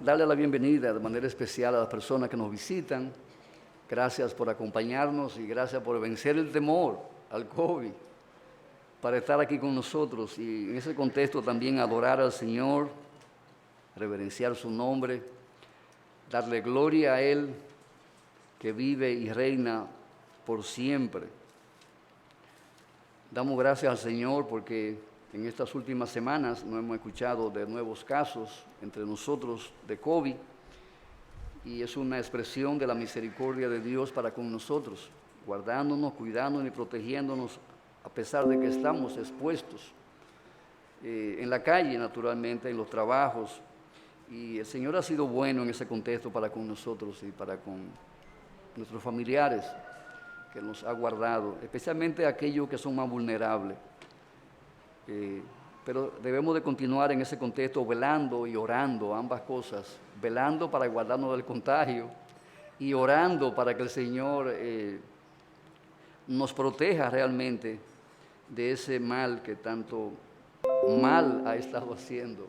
darle la bienvenida de manera especial a las personas que nos visitan. Gracias por acompañarnos y gracias por vencer el temor al COVID, para estar aquí con nosotros y en ese contexto también adorar al Señor, reverenciar su nombre, darle gloria a Él que vive y reina por siempre. Damos gracias al Señor porque en estas últimas semanas no hemos escuchado de nuevos casos entre nosotros de COVID y es una expresión de la misericordia de Dios para con nosotros, guardándonos, cuidándonos y protegiéndonos a pesar de que estamos expuestos en la calle, naturalmente, en los trabajos. Y el Señor ha sido bueno en ese contexto para con nosotros y para con nuestros familiares, que nos ha guardado, especialmente aquellos que son más vulnerables. Pero debemos de continuar en ese contexto velando y orando, ambas cosas, velando para guardarnos del contagio y orando para que el Señor nos proteja realmente de ese mal que tanto mal ha estado haciendo.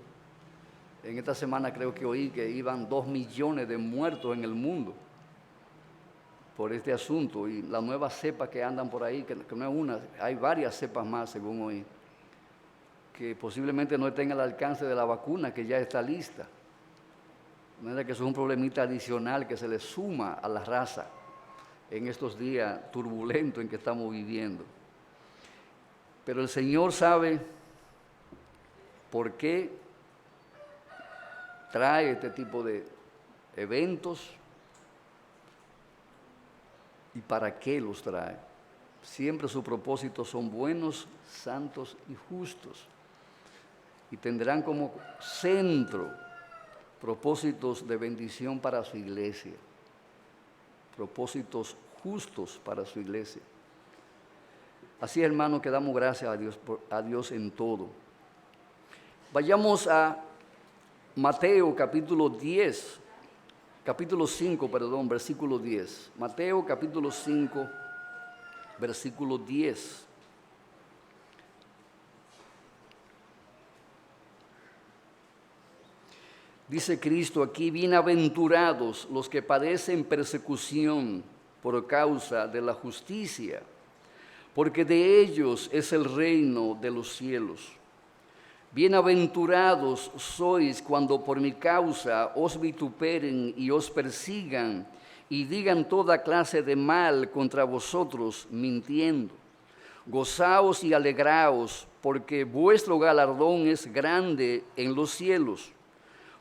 En esta semana creo que oí que iban 2 millones de muertos en el mundo por este asunto y la nueva cepa que andan por ahí, que no es una, hay varias cepas más según oí, que posiblemente no estén al alcance de la vacuna que ya está lista. De manera que eso es un problemita adicional que se le suma a la raza en estos días turbulentos en que estamos viviendo. Pero el Señor sabe por qué trae este tipo de eventos y para qué los trae. Siempre sus propósitos son buenos, santos y justos. Y tendrán como centro propósitos de bendición para su iglesia, propósitos justos para su iglesia. Así, hermanos, que damos gracias a Dios en todo. Vayamos a Mateo capítulo 5, versículo 10. Mateo capítulo 5, versículo 10. Dice Cristo aquí: bienaventurados los que padecen persecución por causa de la justicia, porque de ellos es el reino de los cielos. Bienaventurados sois cuando por mi causa os vituperen y os persigan y digan toda clase de mal contra vosotros mintiendo. Gozaos y alegraos, porque vuestro galardón es grande en los cielos,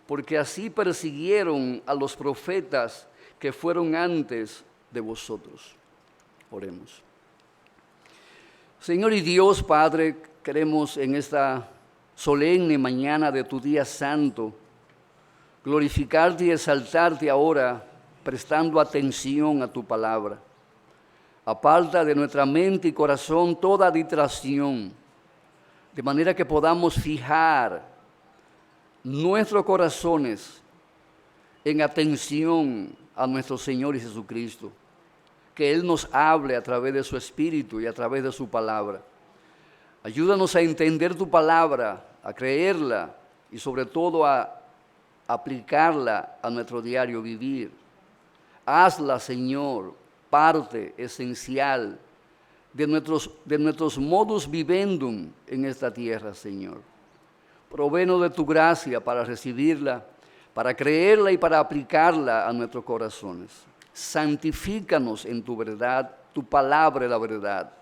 porque así persiguieron a los profetas que fueron antes de vosotros. Oremos. Señor y Dios Padre, queremos en esta solemne mañana de tu día santo glorificarte y exaltarte ahora, prestando atención a tu palabra. Aparta de nuestra mente y corazón toda distracción, de manera que podamos fijar nuestros corazones en atención a nuestro Señor Jesucristo. Que Él nos hable a través de su Espíritu y a través de su palabra. Ayúdanos a entender tu palabra, a creerla y sobre todo a aplicarla a nuestro diario vivir. Hazla, Señor, parte esencial de nuestros modus vivendum en esta tierra, Señor. Provéenos de tu gracia para recibirla, para creerla y para aplicarla a nuestros corazones. Santifícanos en tu verdad, tu palabra es la verdad.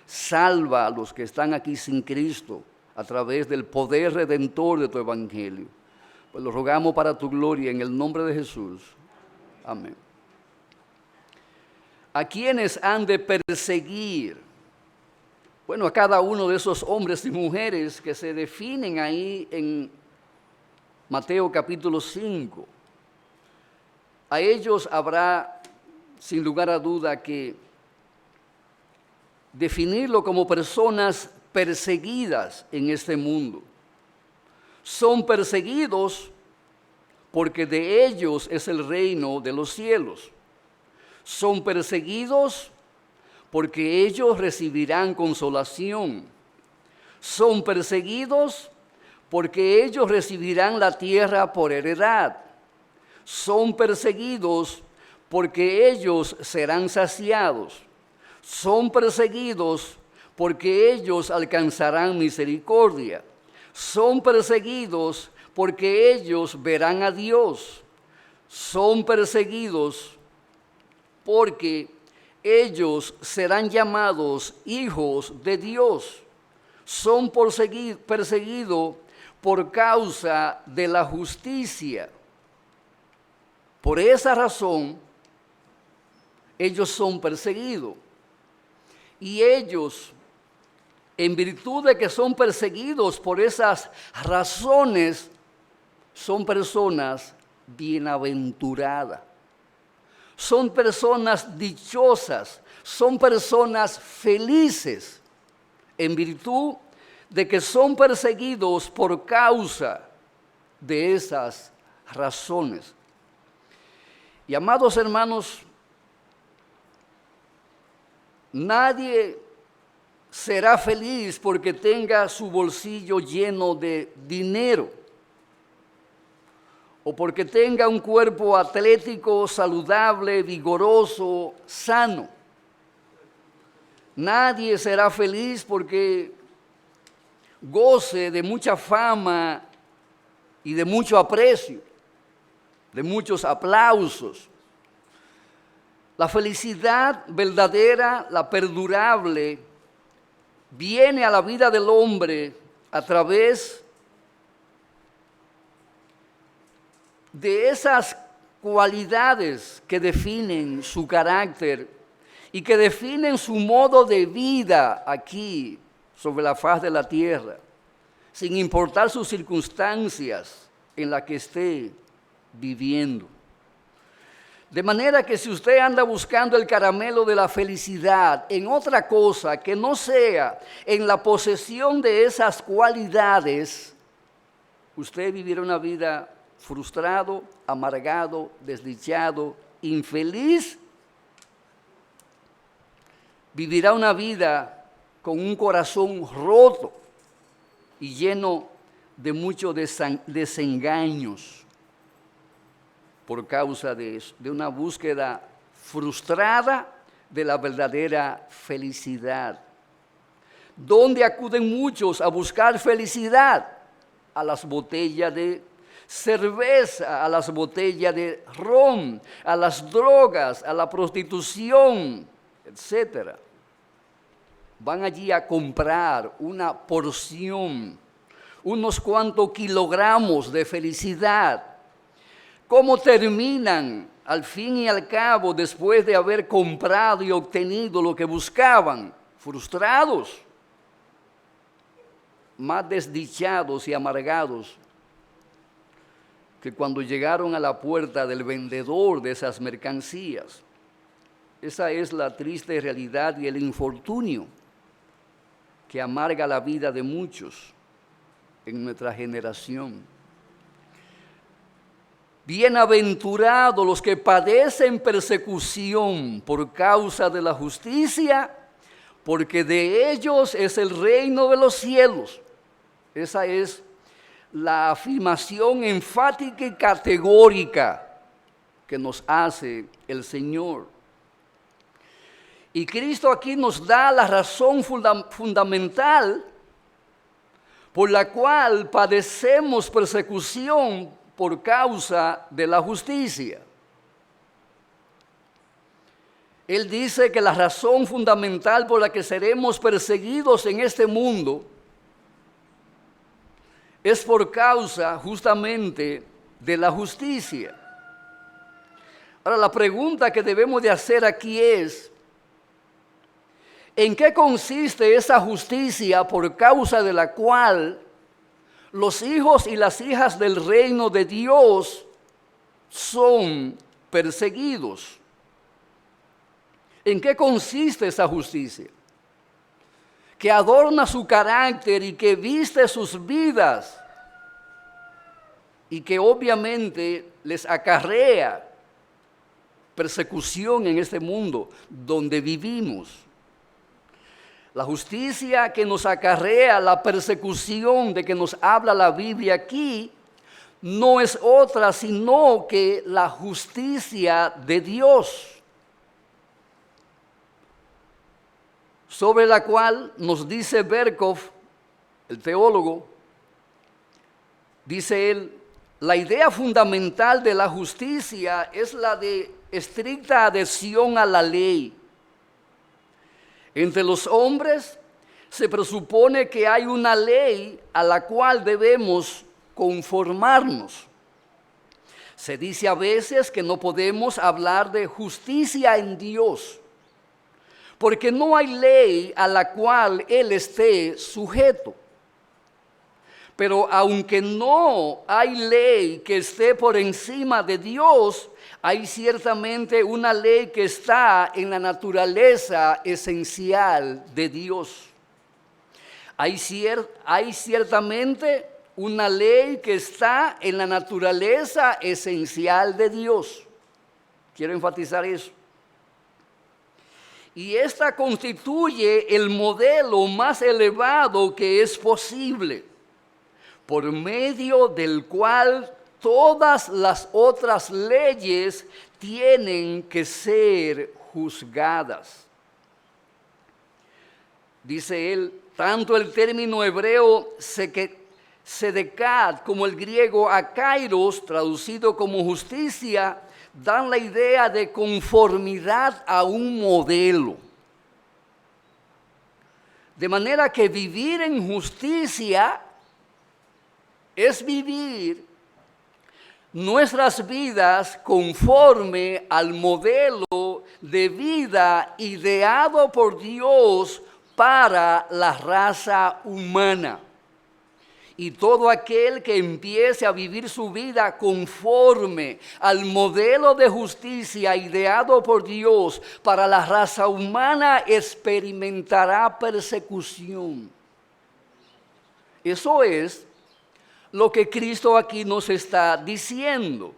Salva a los que están aquí sin Cristo a través del poder redentor de tu evangelio. Pues lo rogamos para tu gloria en el nombre de Jesús. Amén. ¿A quiénes han de perseguir? Bueno, a cada uno de esos hombres y mujeres que se definen ahí en Mateo capítulo 5. A ellos habrá, sin lugar a duda, que definirlo como personas perseguidas en este mundo. Son perseguidos porque de ellos es el reino de los cielos. Son perseguidos porque ellos recibirán consolación. Son perseguidos porque ellos recibirán la tierra por heredad. Son perseguidos porque ellos serán saciados. Son perseguidos porque ellos alcanzarán misericordia. Son perseguidos porque ellos verán a Dios. Son perseguidos porque ellos serán llamados hijos de Dios. Son perseguidos por causa de la justicia. Por esa razón, ellos son perseguidos. Y ellos, en virtud de que son perseguidos por esas razones, son personas bienaventuradas. Son personas dichosas, son personas felices, en virtud de que son perseguidos por causa de esas razones. Y amados hermanos, nadie será feliz porque tenga su bolsillo lleno de dinero o porque tenga un cuerpo atlético, saludable, vigoroso, sano. Nadie será feliz porque goce de mucha fama y de mucho aprecio, de muchos aplausos. La felicidad verdadera, la perdurable, viene a la vida del hombre a través de esas cualidades que definen su carácter y que definen su modo de vida aquí sobre la faz de la tierra, sin importar sus circunstancias en las que esté viviendo. De manera que si usted anda buscando el caramelo de la felicidad en otra cosa que no sea en la posesión de esas cualidades, usted vivirá una vida frustrado, amargado, desdichado, infeliz. Vivirá una vida con un corazón roto y lleno de muchos desengaños por causa de eso, de una búsqueda frustrada de la verdadera felicidad. ¿Dónde acuden muchos a buscar felicidad? A las botellas de cerveza, a las botellas de ron, a las drogas, a la prostitución, etcétera. Van allí a comprar una porción, unos cuantos kilogramos de felicidad. ¿Cómo terminan al fin y al cabo después de haber comprado y obtenido lo que buscaban? Frustrados, más desdichados y amargados que cuando llegaron a la puerta del vendedor de esas mercancías. Esa es la triste realidad y el infortunio que amarga la vida de muchos en nuestra generación. Bienaventurados los que padecen persecución por causa de la justicia, porque de ellos es el reino de los cielos. Esa es la afirmación enfática y categórica que nos hace el Señor. Y Cristo aquí nos da la razón fundamental por la cual padecemos persecución por causa de la justicia. Él dice que la razón fundamental por la que seremos perseguidos en este mundo es por causa justamente de la justicia. Ahora, la pregunta que debemos de hacer aquí es, ¿en qué consiste esa justicia por causa de la cual los hijos y las hijas del reino de Dios son perseguidos? ¿En qué consiste esa justicia? Que adorna su carácter y que viste sus vidas y que obviamente les acarrea persecución en este mundo donde vivimos. La justicia que nos acarrea la persecución de que nos habla la Biblia aquí no es otra sino que la justicia de Dios, sobre la cual nos dice Berkhof, el teólogo, dice él, la idea fundamental de la justicia es la de estricta adhesión a la ley. Entre los hombres se presupone que hay una ley a la cual debemos conformarnos. Se dice a veces que no podemos hablar de justicia en Dios, porque no hay ley a la cual Él esté sujeto. Pero aunque no hay ley que esté por encima de Dios, hay ciertamente una ley que está en la naturaleza esencial de Dios. Hay ciertamente una ley que está en la naturaleza esencial de Dios. Quiero enfatizar eso. Y esta constituye el modelo más elevado que es posible, por medio del cual todas las otras leyes tienen que ser juzgadas. Dice él, tanto el término hebreo sedekat como el griego akairos, traducido como justicia, dan la idea de conformidad a un modelo. De manera que vivir en justicia es vivir nuestras vidas conforme al modelo de vida ideado por Dios para la raza humana. Y todo aquel que empiece a vivir su vida conforme al modelo de justicia ideado por Dios para la raza humana experimentará persecución. Eso es lo que Cristo aquí nos está diciendo.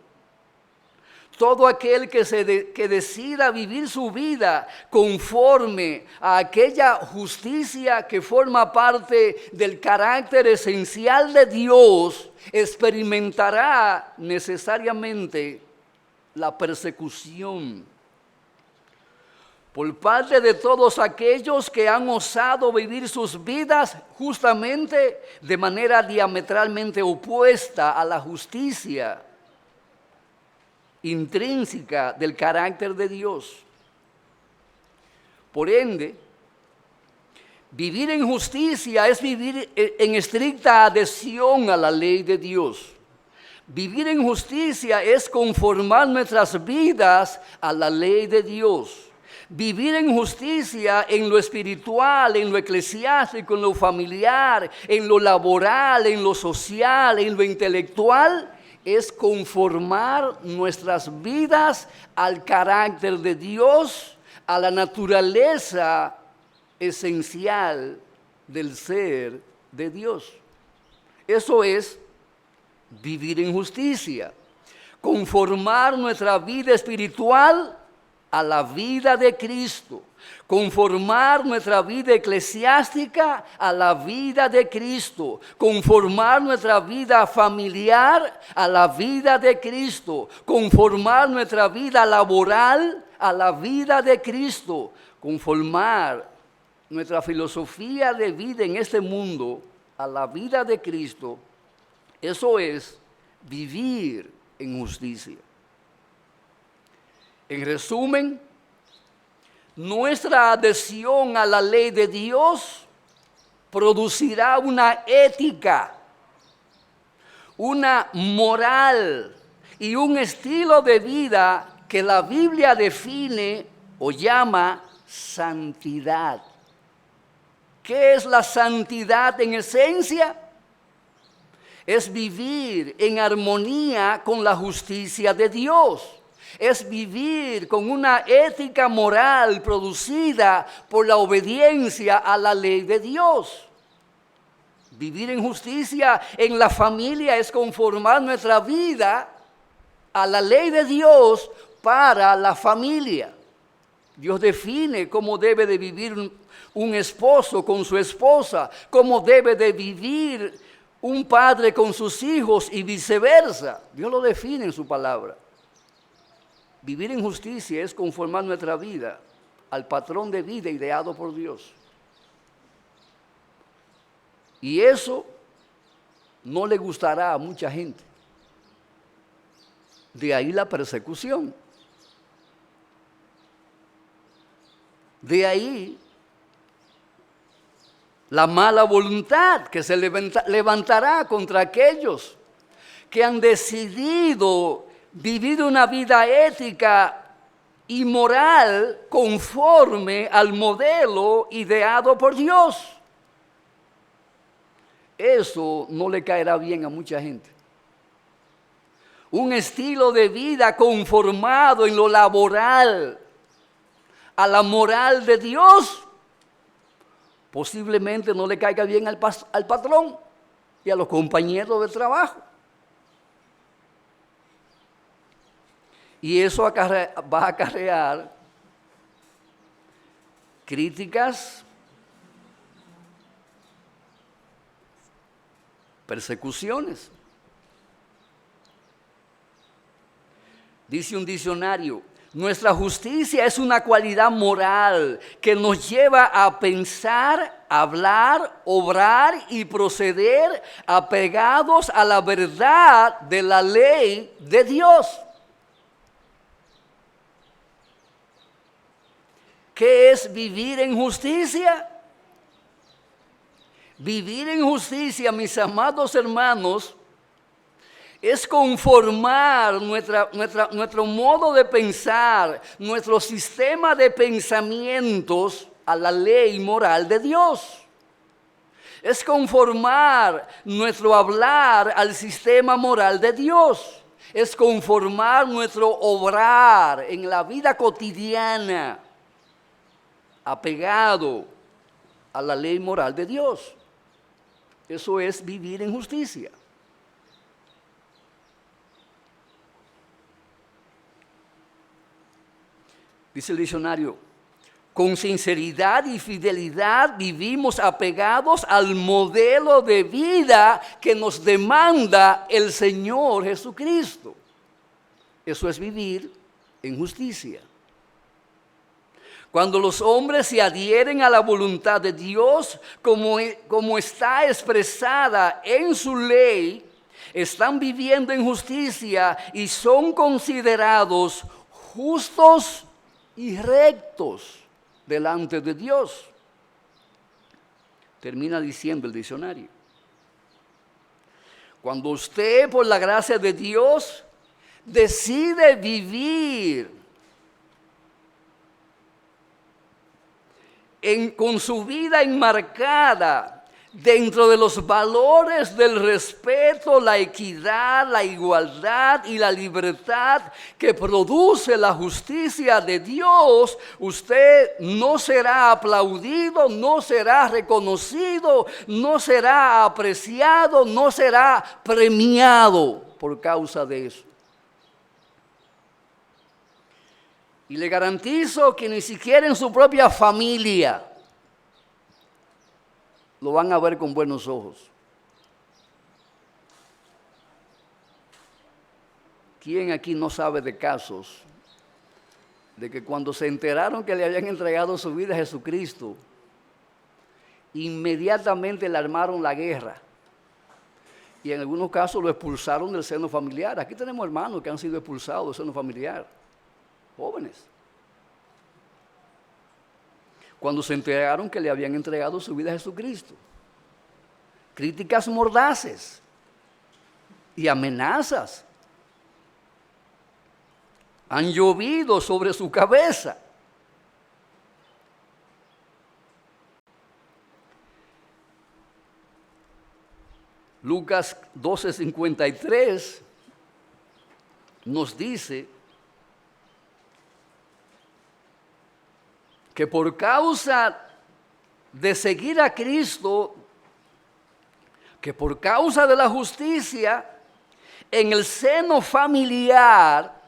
Todo aquel que decida vivir su vida conforme a aquella justicia que forma parte del carácter esencial de Dios, experimentará necesariamente la persecución por parte de todos aquellos que han osado vivir sus vidas justamente de manera diametralmente opuesta a la justicia intrínseca del carácter de Dios. Por ende, vivir en justicia es vivir en estricta adhesión a la ley de Dios. Vivir en justicia es conformar nuestras vidas a la ley de Dios. Vivir en justicia en lo espiritual, en lo eclesiástico, en lo familiar, en lo laboral, en lo social, en lo intelectual, es conformar nuestras vidas al carácter de Dios, a la naturaleza esencial del ser de Dios. Eso es vivir en justicia, conformar nuestra vida espiritual a la vida de Cristo, conformar nuestra vida eclesiástica a la vida de Cristo, conformar nuestra vida familiar a la vida de Cristo, conformar nuestra vida laboral a la vida de Cristo, conformar nuestra filosofía de vida en este mundo a la vida de Cristo. Eso es vivir en justicia. En resumen, nuestra adhesión a la ley de Dios producirá una ética, una moral y un estilo de vida que la Biblia define o llama santidad. ¿Qué es la santidad en esencia? Es vivir en armonía con la justicia de Dios. Es vivir con una ética moral producida por la obediencia a la ley de Dios. Vivir en justicia en la familia es conformar nuestra vida a la ley de Dios para la familia. Dios define cómo debe de vivir un esposo con su esposa, cómo debe de vivir un padre con sus hijos y viceversa. Dios lo define en su palabra. Vivir en justicia es conformar nuestra vida al patrón de vida ideado por Dios. Y eso no le gustará a mucha gente. De ahí la persecución. De ahí la mala voluntad que se levantará contra aquellos que han decidido vivir una vida ética y moral conforme al modelo ideado por Dios. Eso no le caerá bien a mucha gente. Un estilo de vida conformado en lo laboral a la moral de Dios, posiblemente no le caiga bien al patrón y a los compañeros de trabajo. Y eso va a acarrear críticas, persecuciones. Dice un diccionario: nuestra justicia es una cualidad moral que nos lleva a pensar, hablar, obrar y proceder apegados a la verdad de la ley de Dios. ¿Qué es vivir en justicia? Vivir en justicia, mis amados hermanos, es conformar nuestro modo de pensar, nuestro sistema de pensamientos a la ley moral de Dios. Es conformar nuestro hablar al sistema moral de Dios. Es conformar nuestro obrar en la vida cotidiana, apegado a la ley moral de Dios. Eso es vivir en justicia. Dice el diccionario: con sinceridad y fidelidad vivimos apegados al modelo de vida que nos demanda el Señor Jesucristo. Eso es vivir en justicia. Cuando los hombres se adhieren a la voluntad de Dios, como está expresada en su ley, están viviendo en justicia y son considerados justos y rectos delante de Dios. Termina diciendo el diccionario: cuando usted, por la gracia de Dios, decide vivir con su vida enmarcada dentro de los valores del respeto, la equidad, la igualdad y la libertad que produce la justicia de Dios, usted no será aplaudido, no será reconocido, no será apreciado, no será premiado por causa de eso. Y le garantizo que ni siquiera en su propia familia lo van a ver con buenos ojos. ¿Quién aquí no sabe de casos de que cuando se enteraron que le habían entregado su vida a Jesucristo, inmediatamente le armaron la guerra? Y en algunos casos lo expulsaron del seno familiar. Aquí tenemos hermanos que han sido expulsados del seno familiar, jóvenes, cuando se enteraron que le habían entregado su vida a Jesucristo. Críticas mordaces y amenazas han llovido sobre su cabeza. Lucas 12:53 nos dice que por causa de seguir a Cristo, que por causa de la justicia, en el seno familiar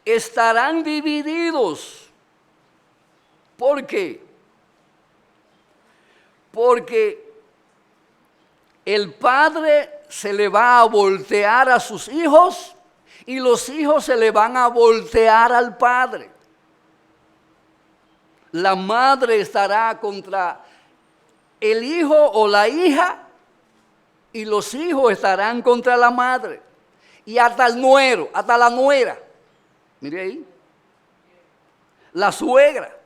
estarán divididos. ¿Por qué? Porque el padre se le va a voltear a sus hijos y los hijos se le van a voltear al padre. La madre estará contra el hijo o la hija y los hijos estarán contra la madre. Y hasta el nuero, hasta la nuera. Mire ahí. La suegra.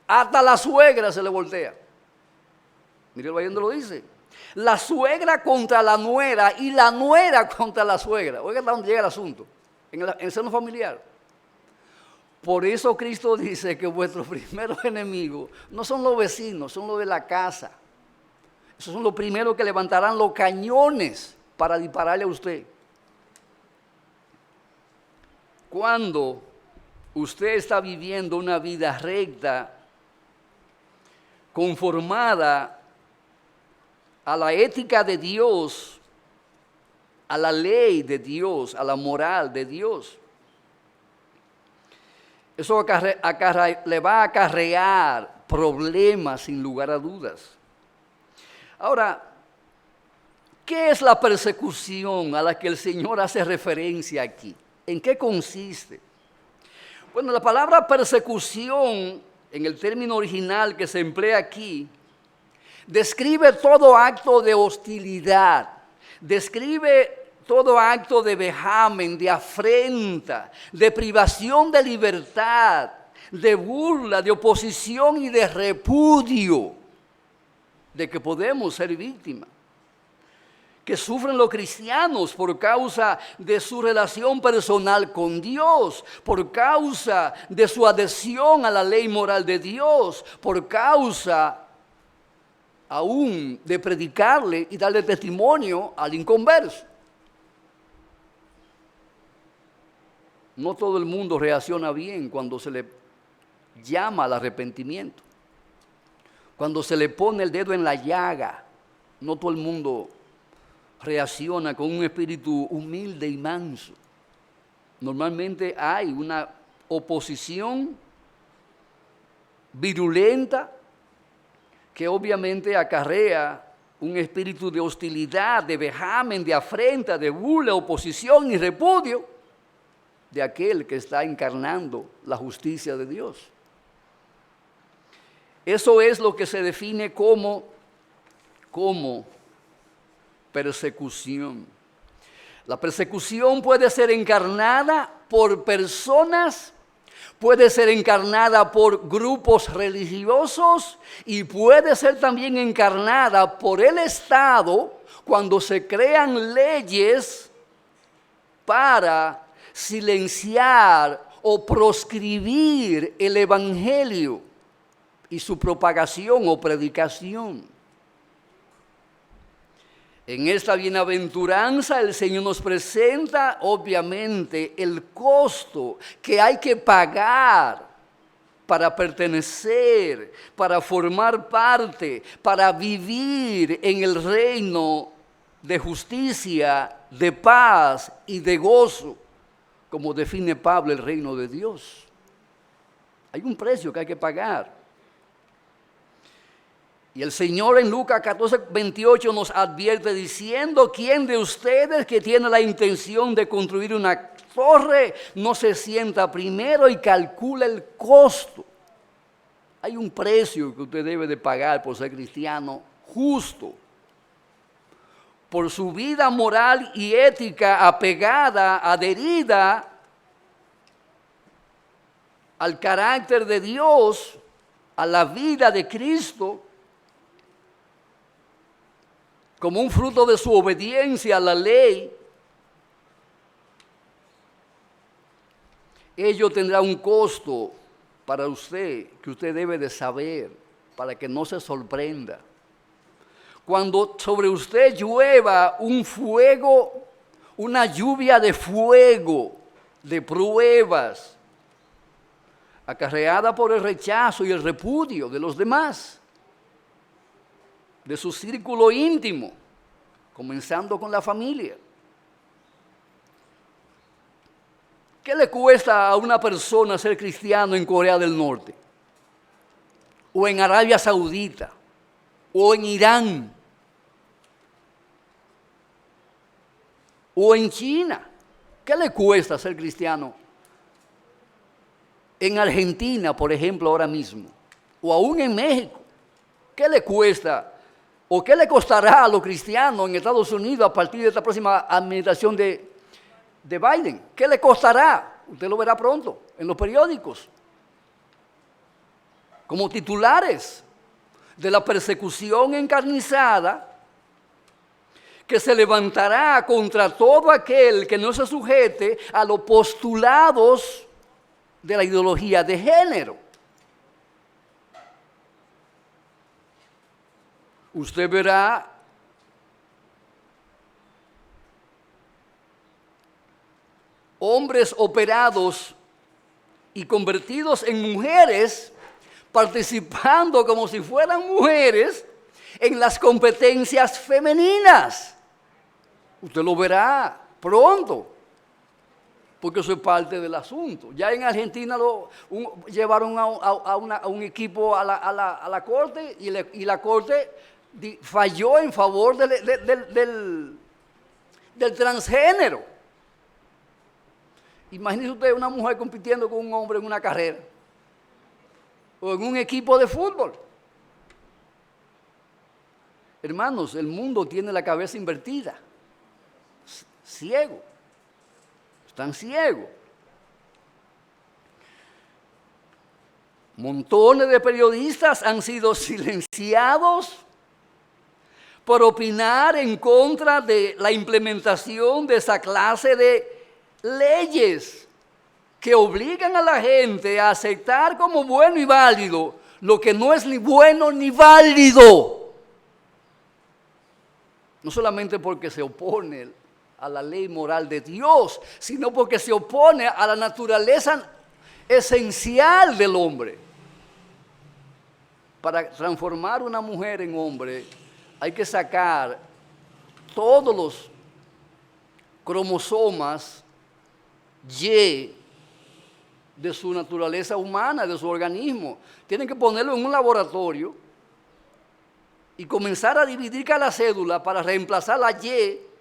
Hasta la suegra se le voltea. Mire ahí donde lo dice. La suegra contra la nuera y la nuera contra la suegra. Oiga hasta dónde llega el asunto. En el seno familiar. Por eso Cristo dice que vuestros primeros enemigos no son los vecinos, son los de la casa. Esos son los primeros que levantarán los cañones para dispararle a usted. Cuando usted está viviendo una vida recta, conformada a la ética de Dios, a la ley de Dios, a la moral de Dios, eso le va a acarrear problemas sin lugar a dudas. Ahora, ¿qué es la persecución a la que el Señor hace referencia aquí? ¿En qué consiste? Bueno, la palabra persecución, en el término original que se emplea aquí, describe todo acto de hostilidad, describe todo acto de vejamen, de afrenta, de privación de libertad, de burla, de oposición y de repudio, de que podemos ser víctimas, que sufren los cristianos por causa de su relación personal con Dios, por causa de su adhesión a la ley moral de Dios, por causa aún de predicarle y darle testimonio al inconverso. No todo el mundo reacciona bien cuando se le llama al arrepentimiento. Cuando se le pone el dedo en la llaga, no todo el mundo reacciona con un espíritu humilde y manso. Normalmente hay una oposición virulenta que obviamente acarrea un espíritu de hostilidad, de vejamen, de afrenta, de burla, oposición y repudio de aquel que está encarnando la justicia de Dios. Eso es lo que se define como persecución. La persecución puede ser encarnada por personas, puede ser encarnada por grupos religiosos y puede ser también encarnada por el Estado cuando se crean leyes para silenciar o proscribir el evangelio y su propagación o predicación. En esta bienaventuranza el Señor nos presenta obviamente el costo que hay que pagar para pertenecer, para formar parte, para vivir en el reino de justicia, de paz y de gozo, como define Pablo el reino de Dios. Hay un precio que hay que pagar. Y el Señor en Lucas 14:28 nos advierte diciendo: ¿quién de ustedes que tiene la intención de construir una torre no se sienta primero y calcula el costo? Hay un precio que usted debe de pagar por ser cristiano justo, por su vida moral y ética apegada, adherida al carácter de Dios, a la vida de Cristo, como un fruto de su obediencia a la ley. Ello tendrá un costo para usted que usted debe de saber para que no se sorprenda. Cuando sobre usted llueva un fuego, una lluvia de fuego, de pruebas, acarreada por el rechazo y el repudio de los demás, de su círculo íntimo, comenzando con la familia. ¿Qué le cuesta a una persona ser cristiano en Corea del Norte? O en Arabia Saudita, o en Irán, O en China. ¿Qué le cuesta ser cristiano? En Argentina, por ejemplo, ahora mismo. O aún en México. ¿Qué le cuesta? ¿O qué le costará a los cristianos en Estados Unidos a partir de esta próxima administración de Biden? ¿Qué le costará? Usted lo verá pronto en los periódicos. Como titulares de la persecución encarnizada que se levantará contra todo aquel que no se sujete a los postulados de la ideología de género. Usted verá hombres operados y convertidos en mujeres participando como si fueran mujeres en las competencias femeninas. Usted lo verá pronto, porque eso es parte del asunto. Ya en Argentina llevaron a un equipo a la corte y la corte falló en favor del transgénero. Imagínese usted una mujer compitiendo con un hombre en una carrera o en un equipo de fútbol. Hermanos, el mundo tiene la cabeza invertida, ciego, están ciegos. Montones de periodistas han sido silenciados por opinar en contra de la implementación de esa clase de leyes que obligan a la gente a aceptar como bueno y válido lo que no es ni bueno ni válido. No solamente porque se opone a la ley moral de Dios, sino porque se opone a la naturaleza esencial del hombre. Para transformar una mujer en hombre hay que sacar todos los cromosomas Y de su naturaleza humana, de su organismo. Tienen que ponerlo en un laboratorio y comenzar a dividir cada cédula para reemplazar la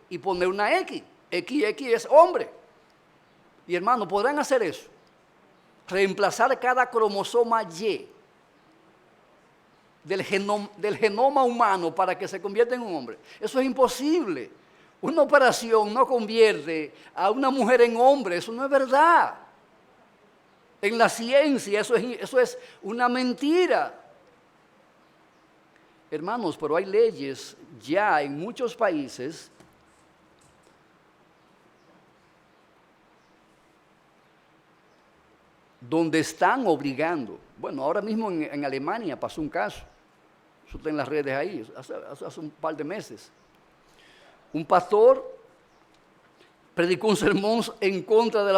Y poner una X. XX es hombre. Y hermano, ¿podrán hacer eso? Reemplazar cada cromosoma Y del genoma humano para que se convierta en un hombre. Eso es imposible. Una operación no convierte a una mujer en hombre, eso no es verdad. En la ciencia eso es una mentira. Hermanos, pero hay leyes ya en muchos países donde están obligando. Bueno, ahora mismo en Alemania pasó un caso, eso está en las redes ahí, hace un par de meses. Un pastor predicó un sermón en contra de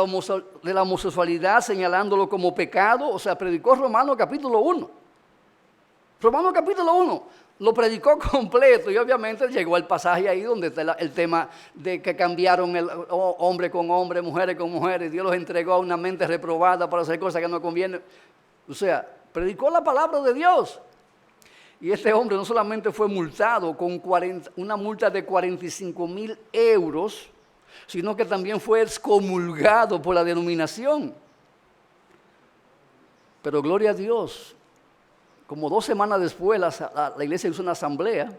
la homosexualidad, señalándolo como pecado. O sea, predicó Romanos capítulo 1. Romanos capítulo 1. Lo predicó completo y obviamente llegó al pasaje ahí donde está el tema de que cambiaron el hombre con hombre, mujeres con mujeres. Dios los entregó a una mente reprobada para hacer cosas que no convienen. O sea, predicó la palabra de Dios. Y este hombre no solamente fue multado con una multa de 45,000 euros, sino que también fue excomulgado por la denominación. Pero gloria a Dios, como 2 semanas después la iglesia hizo una asamblea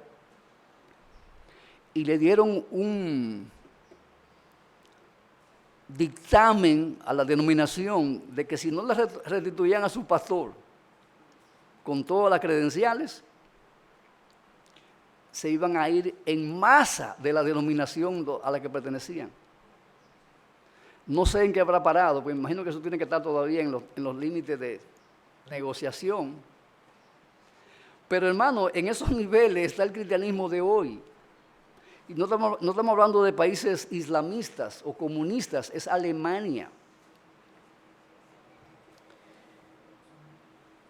y le dieron un dictamen a la denominación de que si no le restituían a su pastor con todas las credenciales, se iban a ir en masa de la denominación a la que pertenecían. No sé en qué habrá parado, pues imagino que eso tiene que estar todavía en los límites de negociación. Pero hermano, en esos niveles está el cristianismo de hoy. Y no estamos hablando de países islamistas o comunistas, es Alemania.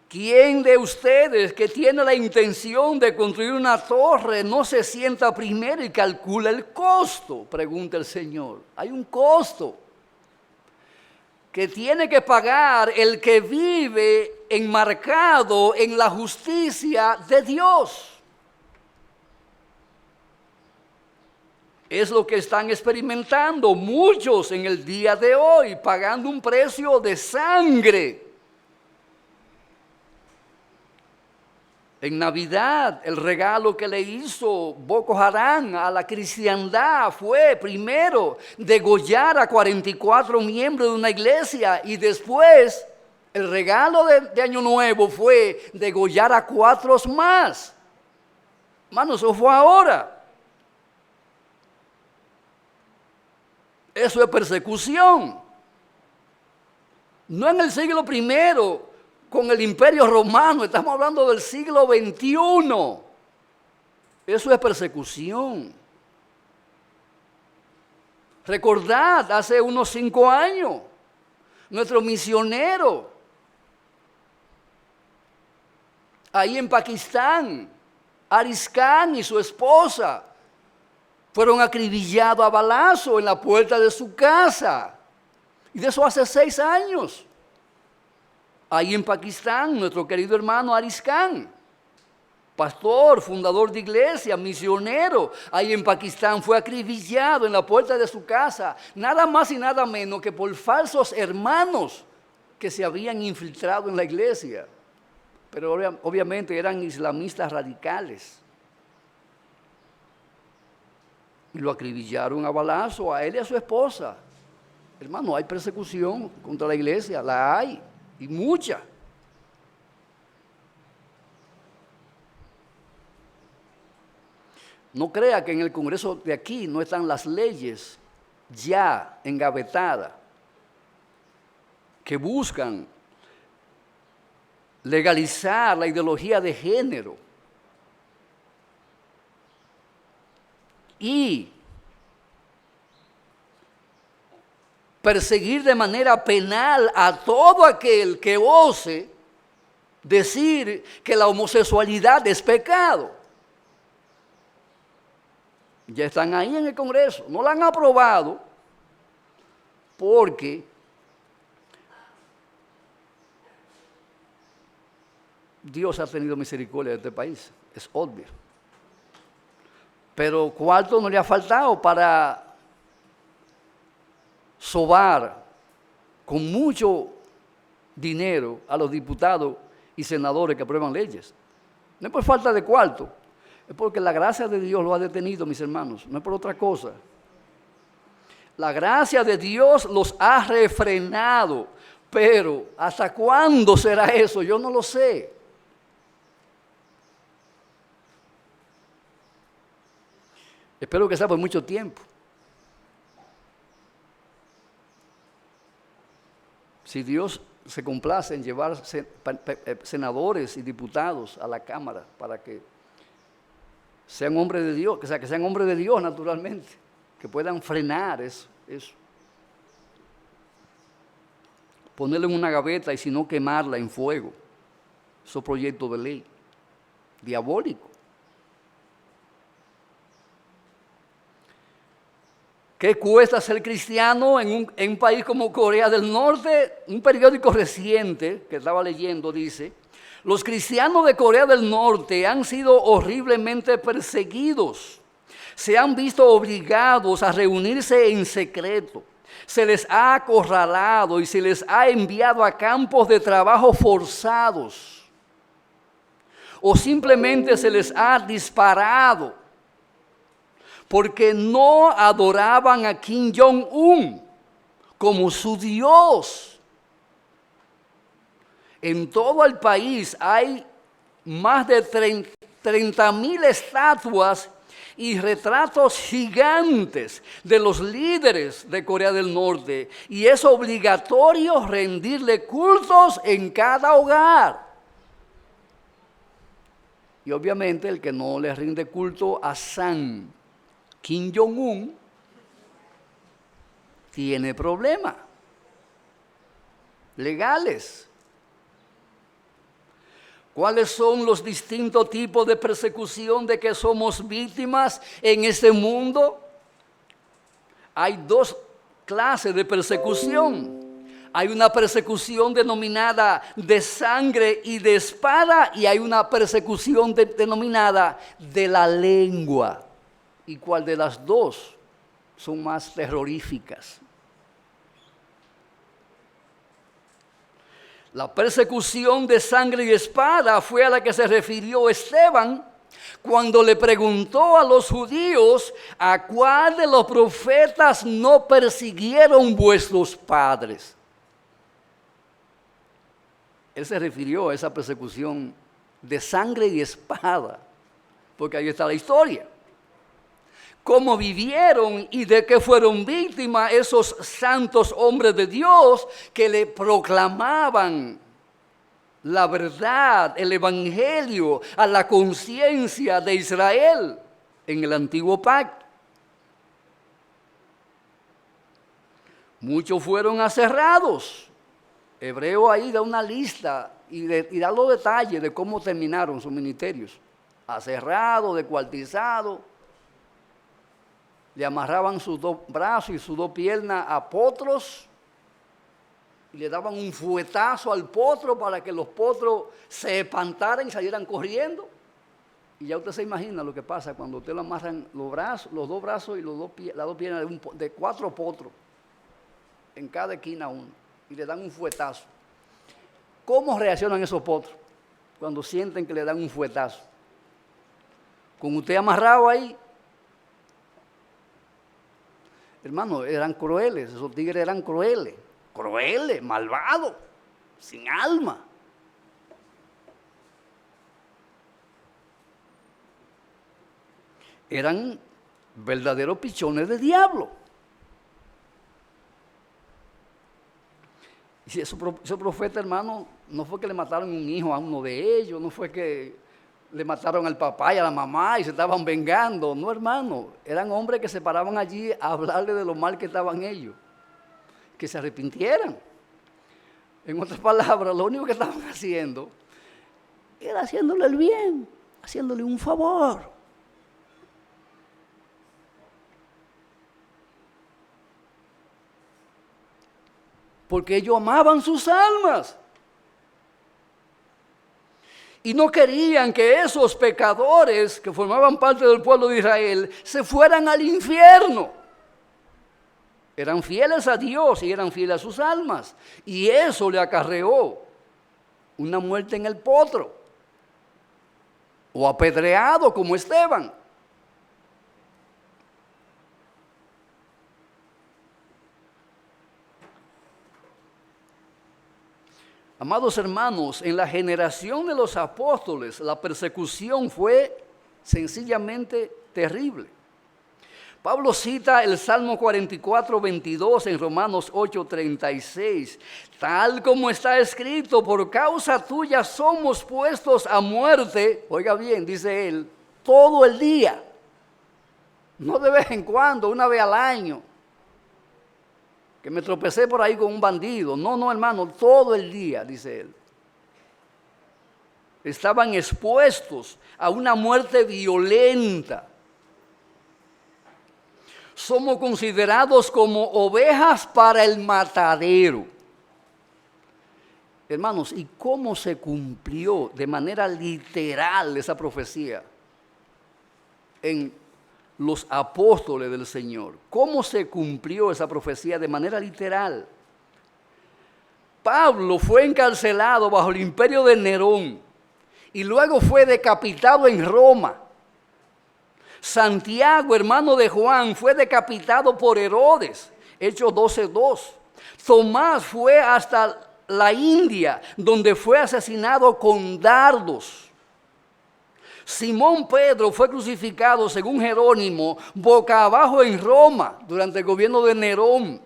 ¿Quién de ustedes que tiene la intención de construir una torre no se sienta primero y calcula el costo? Pregunta el Señor. Hay un costo que tiene que pagar el que vive enmarcado en la justicia de Dios. es lo que están experimentando muchos en el día de hoy, pagando un precio de sangre. En Navidad, el regalo que le hizo Boko Haram a la cristiandad fue primero degollar a 44 miembros de una iglesia y después el regalo de Año Nuevo fue degollar a 4 más. Hermano, eso fue ahora. Eso es persecución. No en el siglo I con el Imperio Romano, estamos hablando del siglo XXI. Eso es persecución. Recordad, hace unos 5 años, nuestro misionero, ahí en Pakistán, Aris Khan y su esposa, fueron acribillados a balazo en la puerta de su casa. Y de eso hace 6 años. Ahí en Pakistán, nuestro querido hermano Aris Khan, pastor, fundador de iglesia, misionero, ahí en Pakistán fue acribillado en la puerta de su casa, nada más y nada menos que por falsos hermanos que se habían infiltrado en la iglesia. Pero obviamente eran islamistas radicales. Y lo acribillaron a balazo a él y a su esposa. Hermano, hay persecución contra la iglesia, la hay. Y mucha. No crea que en el Congreso de aquí no están las leyes ya engavetadas que buscan legalizar la ideología de género y perseguir de manera penal a todo aquel que ose decir que la homosexualidad es pecado. Ya están ahí en el Congreso, no la han aprobado porque Dios ha tenido misericordia de este país, es obvio. Pero cuarto no le ha faltado para sobar con mucho dinero a los diputados y senadores que aprueban leyes. No es por falta de cuarto, es porque la gracia de Dios lo ha detenido, mis hermanos, no es por otra cosa. La gracia de Dios los ha refrenado, pero ¿hasta cuándo será eso? Yo no lo sé. Espero que sea por mucho tiempo. Si Dios se complace en llevar senadores y diputados a la Cámara para que sean hombres de Dios, que sean hombres de Dios naturalmente, que puedan frenar eso. Ponerlo en una gaveta y si no quemarla en fuego. Esos proyectos de ley diabólicos. ¿Qué cuesta ser cristiano en un país como Corea del Norte? Un periódico reciente que estaba leyendo dice, los cristianos de Corea del Norte han sido horriblemente perseguidos. Se han visto obligados a reunirse en secreto. Se les ha acorralado y se les ha enviado a campos de trabajo forzados. O simplemente se les ha disparado. Porque no adoraban a Kim Jong-un como su Dios. En todo el país hay más de 30,000 estatuas y retratos gigantes de los líderes de Corea del Norte. Y es obligatorio rendirle cultos en cada hogar. Y obviamente el que no le rinde culto a Kim Jong-un tiene problemas legales. ¿Cuáles son los distintos tipos de persecución de que somos víctimas en este mundo? Hay 2 clases de persecución. Hay una persecución denominada de sangre y de espada y hay una persecución denominada de la lengua. ¿Y cuál de las 2 son más terroríficas. La persecución de sangre y espada fue a la que se refirió Esteban cuando le preguntó a los judíos: ¿a cuál de los profetas no persiguieron vuestros padres? Él se refirió a esa persecución de sangre y espada, porque ahí está la historia. Cómo vivieron y de qué fueron víctimas esos santos hombres de Dios que le proclamaban la verdad, el evangelio a la conciencia de Israel en el antiguo pacto. Muchos fueron aserrados. Hebreo ahí da una lista y da los detalles de cómo terminaron sus ministerios. Aserrados, descuartizados. Le amarraban sus dos brazos y sus dos piernas a potros y le daban un fuetazo al potro para que los potros se espantaran y salieran corriendo. Y ya usted se imagina lo que pasa cuando usted le amarran los dos brazos y las dos piernas de 4 potros, en cada esquina uno, y le dan un fuetazo. ¿Cómo reaccionan esos potros cuando sienten que le dan un fuetazo? Con usted amarrado ahí. Hermano, eran crueles, esos tigres eran crueles, malvados, sin alma. Eran verdaderos pichones de diablo. Y esos profetas, hermano, no fue que le mataron un hijo a uno de ellos, no fue que le mataron al papá y a la mamá y se estaban vengando. No, hermano, eran hombres que se paraban allí a hablarle de lo mal que estaban ellos, que se arrepintieran. En otras palabras, lo único que estaban haciendo era haciéndole el bien, haciéndole un favor. Porque ellos amaban sus almas. Y no querían que esos pecadores que formaban parte del pueblo de Israel se fueran al infierno. Eran fieles a Dios y eran fieles a sus almas. Y eso le acarreó una muerte en el potro. O apedreado como Esteban. Amados hermanos, en la generación de los apóstoles, la persecución fue sencillamente terrible. Pablo cita el Salmo 44, 22 en Romanos 8, 36. Tal como está escrito, por causa tuya somos puestos a muerte. Oiga bien, dice él, todo el día. No de vez en cuando, una vez al año. Que me tropecé por ahí con un bandido. No, hermano, todo el día, dice él. Estaban expuestos a una muerte violenta. Somos considerados como ovejas para el matadero. Hermanos, ¿y cómo se cumplió de manera literal esa profecía en los apóstoles del Señor? ¿Cómo se cumplió esa profecía de manera literal? Pablo fue encarcelado bajo el imperio de Nerón y luego fue decapitado en Roma. Santiago, hermano de Juan, fue decapitado por Herodes, Hechos 12:2. Tomás fue hasta la India, donde fue asesinado con dardos. Simón Pedro fue crucificado, según Jerónimo, boca abajo en Roma durante el gobierno de Nerón.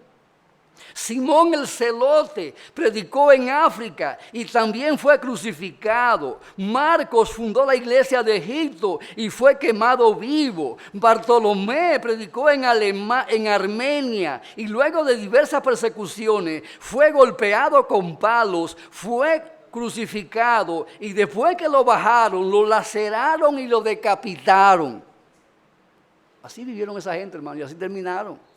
Simón el Celote predicó en África y también fue crucificado. Marcos fundó la iglesia de Egipto y fue quemado vivo. Bartolomé predicó en Armenia y luego de diversas persecuciones fue golpeado con palos, fue crucificado y después que lo bajaron, lo laceraron y lo decapitaron. Así vivieron esa gente, hermano, y así terminaron.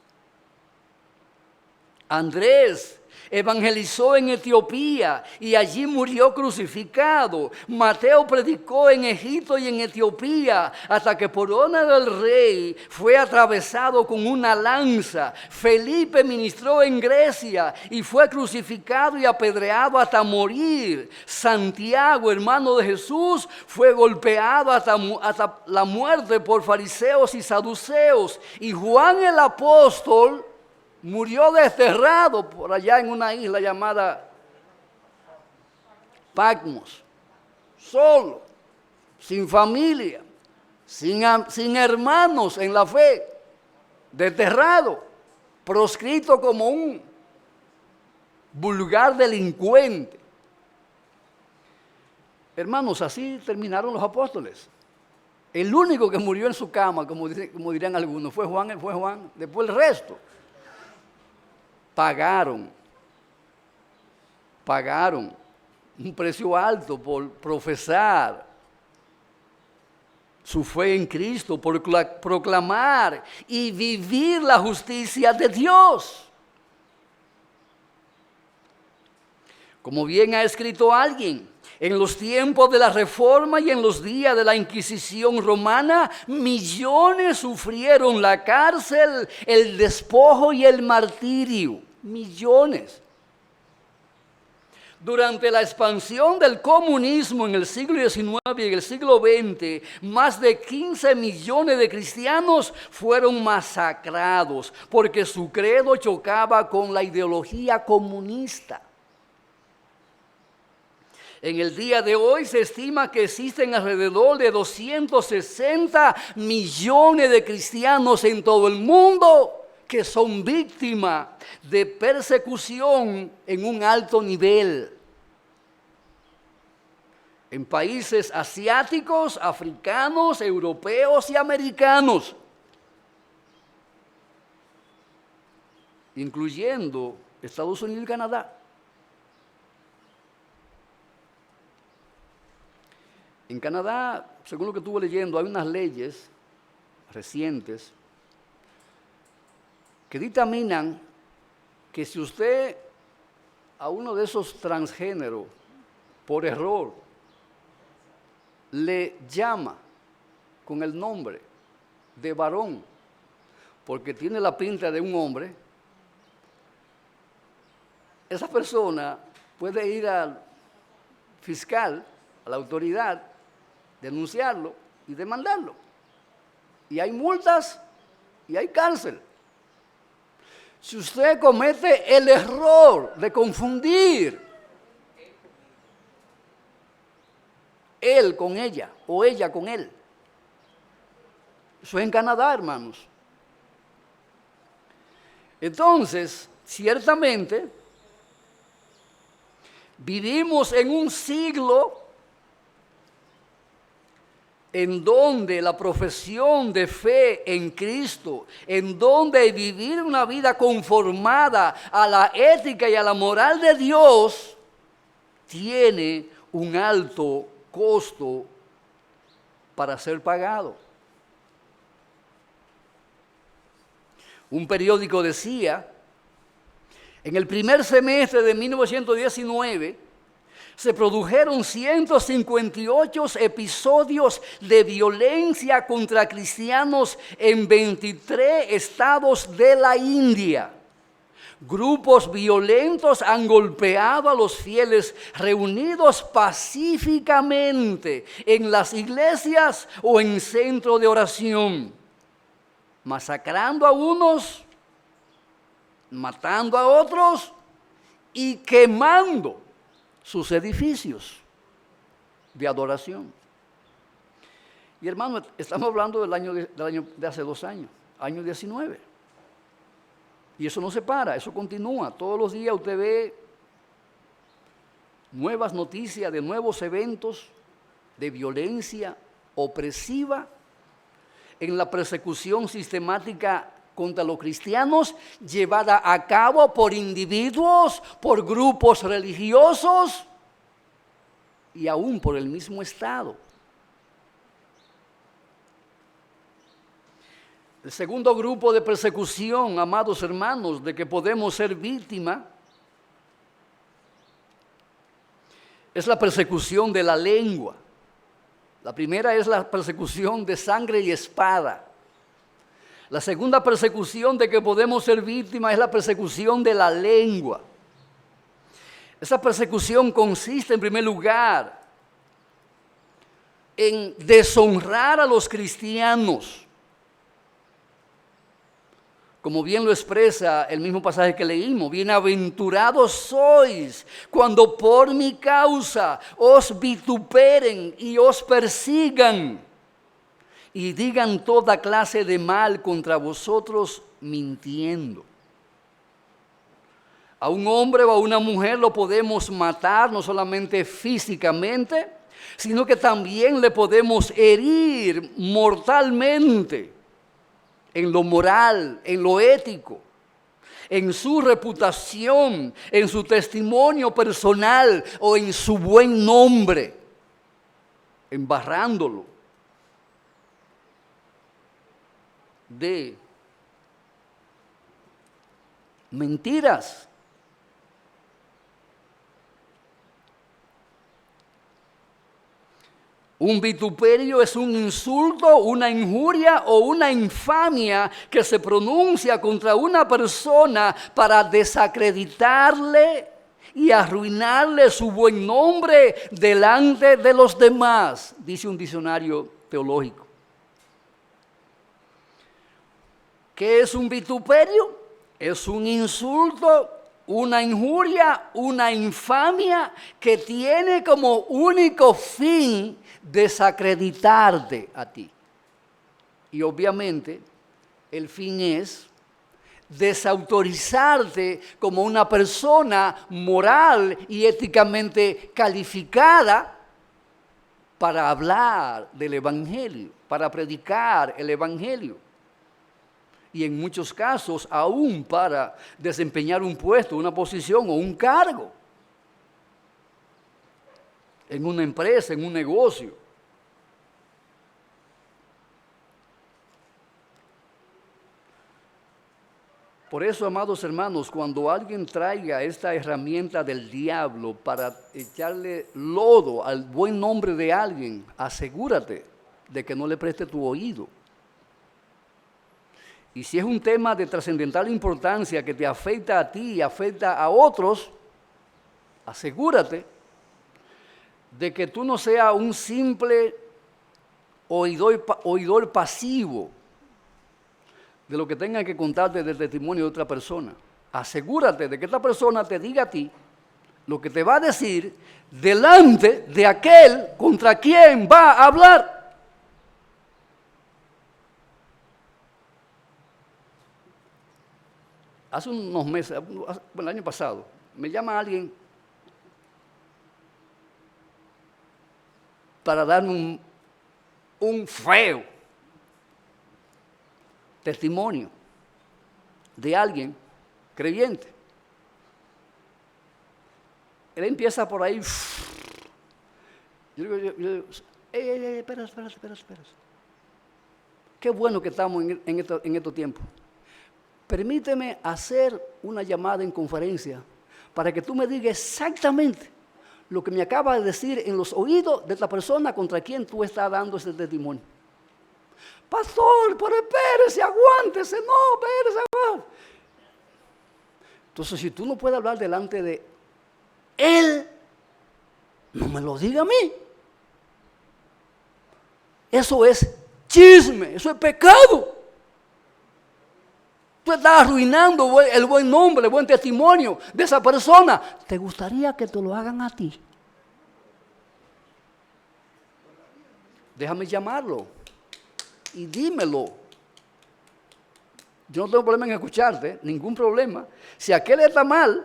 Andrés evangelizó en Etiopía y allí murió crucificado. Mateo predicó en Egipto y en Etiopía hasta que por orden del rey fue atravesado con una lanza. Felipe ministró en Grecia y fue crucificado y apedreado hasta morir. Santiago, hermano de Jesús, fue golpeado hasta la muerte por fariseos y saduceos. Y Juan el apóstol murió desterrado por allá en una isla llamada Patmos, solo, sin familia, sin hermanos en la fe, desterrado, proscrito como un vulgar delincuente. Hermanos, así terminaron los apóstoles. El único que murió en su cama, como dirían algunos, fue Juan. Después el resto pagaron un precio alto por profesar su fe en Cristo, por proclamar y vivir la justicia de Dios. Como bien ha escrito alguien, en los tiempos de la Reforma y en los días de la Inquisición romana, millones sufrieron la cárcel, el despojo y el martirio. Millones. Durante la expansión del comunismo en el siglo XIX y en el siglo XX, más de 15 millones de cristianos fueron masacrados porque su credo chocaba con la ideología comunista. En el día de hoy se estima que existen alrededor de 260 millones de cristianos en todo el mundo que son víctimas de persecución en un alto nivel. En países asiáticos, africanos, europeos y americanos, incluyendo Estados Unidos y Canadá. En Canadá, según lo que estuve leyendo, hay unas leyes recientes que dictaminan que si usted a uno de esos transgéneros, por error, le llama con el nombre de varón, porque tiene la pinta de un hombre, esa persona puede ir al fiscal, a la autoridad, denunciarlo y demandarlo. Y hay multas y hay cárcel. Si usted comete el error de confundir él con ella o ella con él, eso es en Canadá, hermanos. Entonces, ciertamente, vivimos en un siglo en donde la profesión de fe en Cristo, en donde vivir una vida conformada a la ética y a la moral de Dios, tiene un alto costo para ser pagado. Un periódico decía, en el primer semestre de 1919, se produjeron 158 episodios de violencia contra cristianos en 23 estados de la India. Grupos violentos han golpeado a los fieles reunidos pacíficamente en las iglesias o en centros de oración, masacrando a unos, matando a otros y quemando sus edificios de adoración. Y hermano, estamos hablando del año de hace 2 años, año 19. Y eso no se para, eso continúa. Todos los días usted ve nuevas noticias de nuevos eventos de violencia opresiva en la persecución sistemática contra los cristianos, llevada a cabo por individuos, por grupos religiosos y aún por el mismo Estado. El segundo grupo de persecución, amados hermanos, de que podemos ser víctimas, es la persecución de la lengua. La primera es la persecución de sangre y espada. La segunda persecución de que podemos ser víctimas es la persecución de la lengua. Esa persecución consiste, en primer lugar, en deshonrar a los cristianos. Como bien lo expresa el mismo pasaje que leímos: bienaventurados sois cuando por mi causa os vituperen y os persigan y digan toda clase de mal contra vosotros mintiendo. A un hombre o a una mujer lo podemos matar no solamente físicamente, sino que también le podemos herir mortalmente en lo moral, en lo ético, en su reputación, en su testimonio personal o en su buen nombre, embarrándolo de mentiras. Un vituperio es un insulto, una injuria o una infamia que se pronuncia contra una persona para desacreditarle y arruinarle su buen nombre delante de los demás, dice un diccionario teológico. ¿Qué es un vituperio? Es un insulto, una injuria, una infamia que tiene como único fin desacreditarte a ti. Y obviamente el fin es desautorizarte como una persona moral y éticamente calificada para hablar del Evangelio, para predicar el Evangelio. Y en muchos casos aún para desempeñar un puesto, una posición o un cargo en una empresa, en un negocio. Por eso, amados hermanos, cuando alguien traiga esta herramienta del diablo para echarle lodo al buen nombre de alguien, asegúrate de que no le preste tu oído. Y si es un tema de trascendental importancia que te afecta a ti y afecta a otros, asegúrate de que tú no seas un simple oidor pasivo de lo que tengan que contarte del testimonio de otra persona. Asegúrate de que esta persona te diga a ti lo que te va a decir delante de aquel contra quien va a hablar. Hace unos meses, el año pasado, me llama alguien para darme un feo testimonio de alguien creyente. Él empieza por ahí. Yo digo, espera. Qué bueno que estamos en estos tiempos. Permíteme hacer una llamada en conferencia para que tú me digas exactamente lo que me acaba de decir en los oídos de esta persona contra quien tú estás dando ese testimonio. Pastor, pero espérese, aguántese, no, espérese, aguántese. Entonces, si tú no puedes hablar delante de él, no me lo diga a mí. Eso es chisme, eso es pecado. Tú estás arruinando el buen nombre, el buen testimonio de esa persona. ¿Te gustaría que te lo hagan a ti? Déjame llamarlo y dímelo. Yo no tengo problema en escucharte, ningún problema. Si aquel está mal,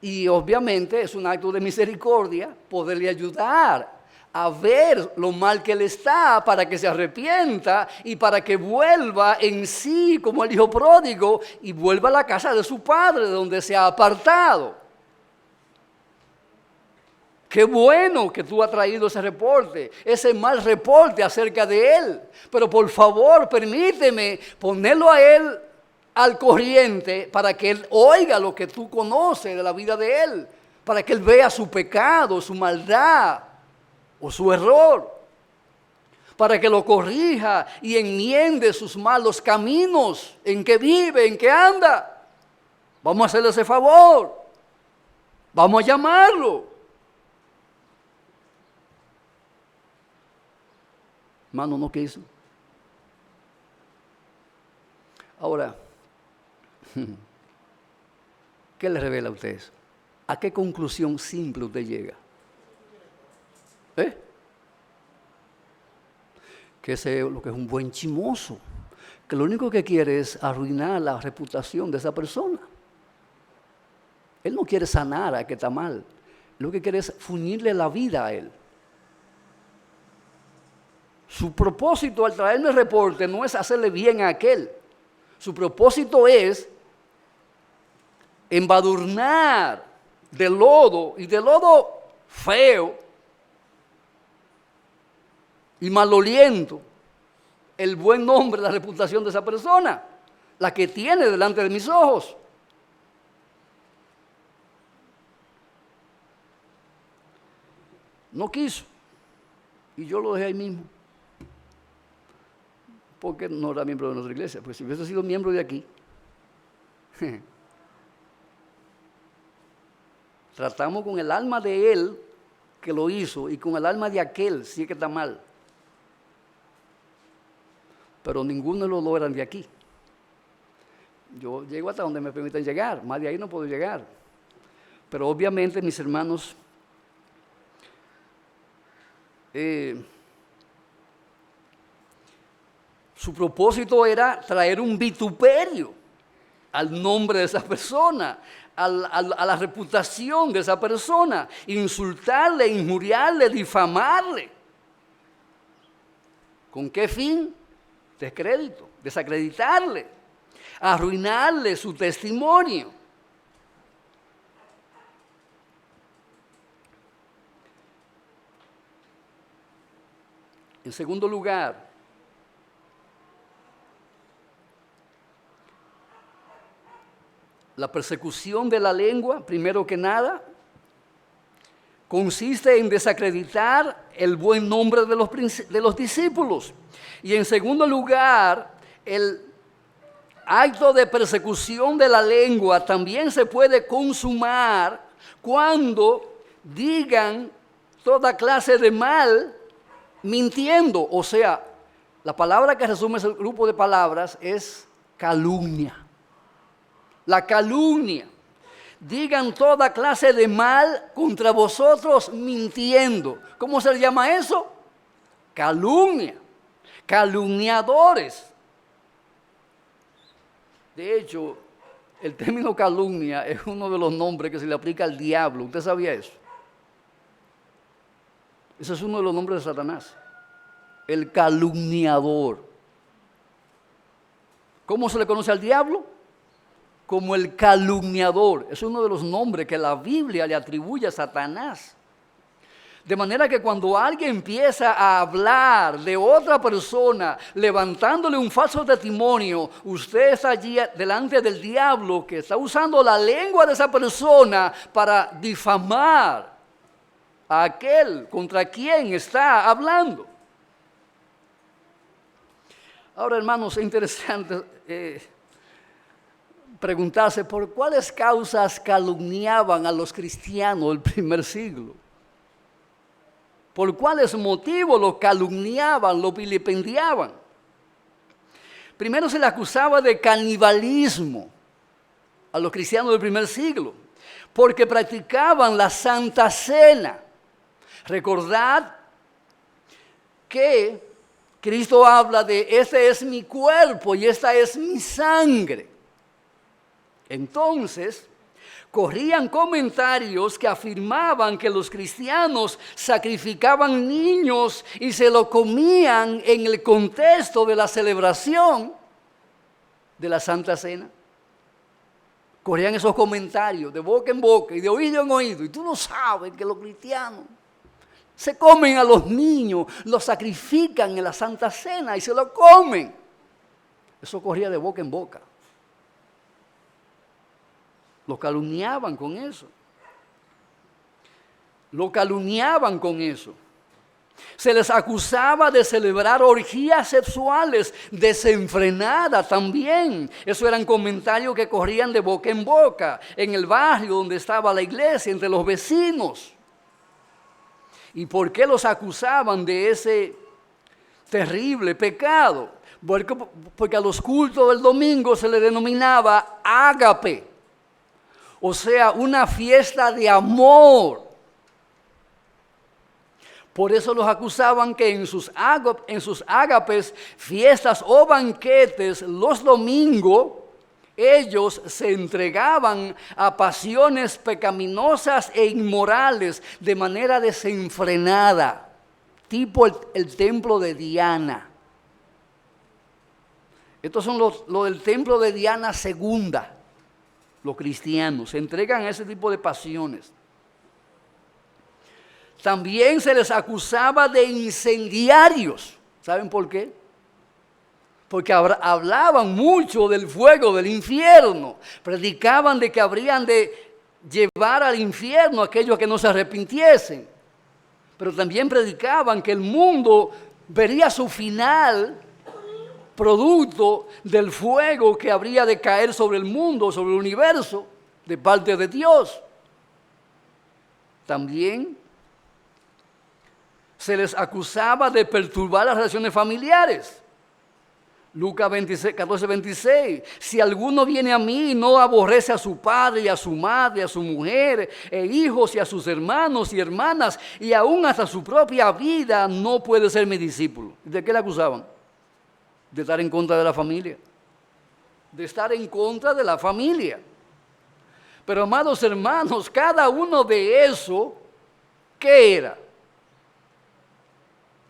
y obviamente es un acto de misericordia poderle ayudar a ver lo mal que él está para que se arrepienta y para que vuelva en sí como el hijo pródigo y vuelva a la casa de su padre de donde se ha apartado. Qué bueno que tú has traído ese reporte, ese mal reporte acerca de él. Pero por favor, permíteme ponerlo a él al corriente para que él oiga lo que tú conoces de la vida de él, para que él vea su pecado, su maldad o su error, para que lo corrija y enmiende sus malos caminos, en que vive, en que anda. Vamos a hacerle ese favor, vamos a llamarlo. Hermano, no quiso. Ahora, ¿qué le revela a usted eso? ¿A qué conclusión simple usted llega? Que ese es lo que es un buen chismoso, que lo único que quiere es arruinar la reputación de esa persona. Él no quiere sanar a que está mal, lo que quiere es fundirle la vida a él. Su propósito al traerme el reporte no es hacerle bien a aquel. Su propósito es embadurnar de lodo, y de lodo feo y maloliento, el buen nombre, la reputación de esa persona, la que tiene delante de mis ojos. No quiso, y yo lo dejé ahí mismo. Porque no era miembro de nuestra iglesia, pues si hubiese sido miembro de aquí, tratamos con el alma de él que lo hizo y con el alma de aquel, sí que está mal. Pero ninguno de los dos eran de aquí. Yo llego hasta donde me permiten llegar, más de ahí no puedo llegar. Pero obviamente mis hermanos, su propósito era traer un vituperio al nombre de esa persona, a la reputación de esa persona, insultarle, injuriarle, difamarle. ¿Con qué fin? Descrédito, desacreditarle, arruinarle su testimonio. En segundo lugar, la persecución de la lengua, primero que nada, consiste en desacreditar el buen nombre de los discípulos. Y en segundo lugar, el acto de persecución de la lengua también se puede consumar cuando digan toda clase de mal mintiendo. O sea, la palabra que resume ese grupo de palabras es calumnia. La calumnia. Digan toda clase de mal contra vosotros mintiendo. ¿Cómo se le llama eso? Calumnia. Calumniadores. De hecho, el término calumnia es uno de los nombres que se le aplica al diablo. ¿Usted sabía eso? Ese es uno de los nombres de Satanás. El calumniador. ¿Cómo se le conoce al diablo? Como el calumniador. Es uno de los nombres que la Biblia le atribuye a Satanás. De manera que cuando alguien empieza a hablar de otra persona, levantándole un falso testimonio, usted está allí delante del diablo que está usando la lengua de esa persona para difamar a aquel contra quien está hablando. Ahora, hermanos, es interesante preguntarse por cuáles causas calumniaban a los cristianos del primer siglo. ¿Por cuáles motivos los calumniaban, los vilipendiaban? Primero se le acusaba de canibalismo a los cristianos del primer siglo, porque practicaban la Santa Cena. Recordad que Cristo habla de este es mi cuerpo y esta es mi sangre. Entonces, corrían comentarios que afirmaban que los cristianos sacrificaban niños y se lo comían en el contexto de la celebración de la Santa Cena. corrían esos comentarios de boca en boca y de oído en oído. Y tú no sabes que los cristianos se comen a los niños, los sacrifican en la Santa Cena y se lo comen. Eso corría de boca en boca. Lo calumniaban con eso. Lo calumniaban con eso. Se les acusaba de celebrar orgías sexuales desenfrenadas también. Eso eran comentarios que corrían de boca en boca en el barrio donde estaba la iglesia, entre los vecinos. ¿Y por qué los acusaban de ese terrible pecado? Porque a los cultos del domingo se le denominaba ágape, o sea, una fiesta de amor. Por eso los acusaban que en sus ágapes, fiestas o banquetes, los domingos, ellos se entregaban a pasiones pecaminosas e inmorales de manera desenfrenada, tipo el templo de Diana. Estos son los del templo de Diana segunda. Los cristianos se entregan a ese tipo de pasiones. También se les acusaba de incendiarios. ¿Saben por qué? Porque hablaban mucho del fuego del infierno. Predicaban de que habrían de llevar al infierno a aquellos que no se arrepintiesen. Pero también predicaban que el mundo vería su final producto del fuego que habría de caer sobre el mundo, sobre el universo, de parte de Dios. También se les acusaba de perturbar las relaciones familiares. Lucas 14:26. Si alguno viene a mí y no aborrece a su padre y a su madre, a su mujer, e hijos y a sus hermanos y hermanas, y aún hasta su propia vida, no puede ser mi discípulo. ¿De qué le acusaban? De estar en contra de la familia. De estar en contra de la familia. Pero amados hermanos, cada uno de eso, ¿qué era?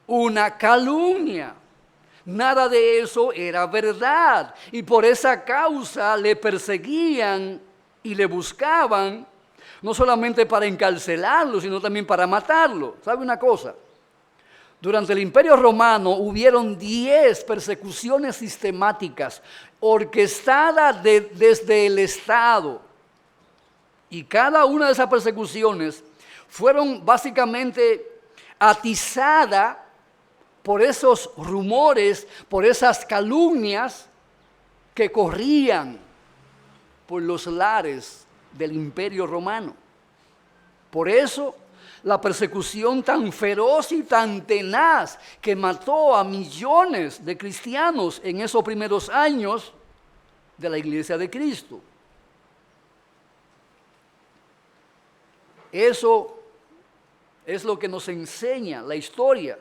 Una calumnia. Nada de eso era verdad. Y por esa causa le perseguían y le buscaban, no solamente para encarcelarlo, sino también para matarlo. ¿Sabe una cosa? Durante el Imperio Romano hubieron 10 persecuciones sistemáticas orquestadas desde el Estado. Y cada una de esas persecuciones fueron básicamente atizadas por esos rumores, por esas calumnias que corrían por los lares del Imperio Romano. Por eso, la persecución tan feroz y tan tenaz que mató a millones de cristianos en esos primeros años de la Iglesia de Cristo. Eso es lo que nos enseña la historia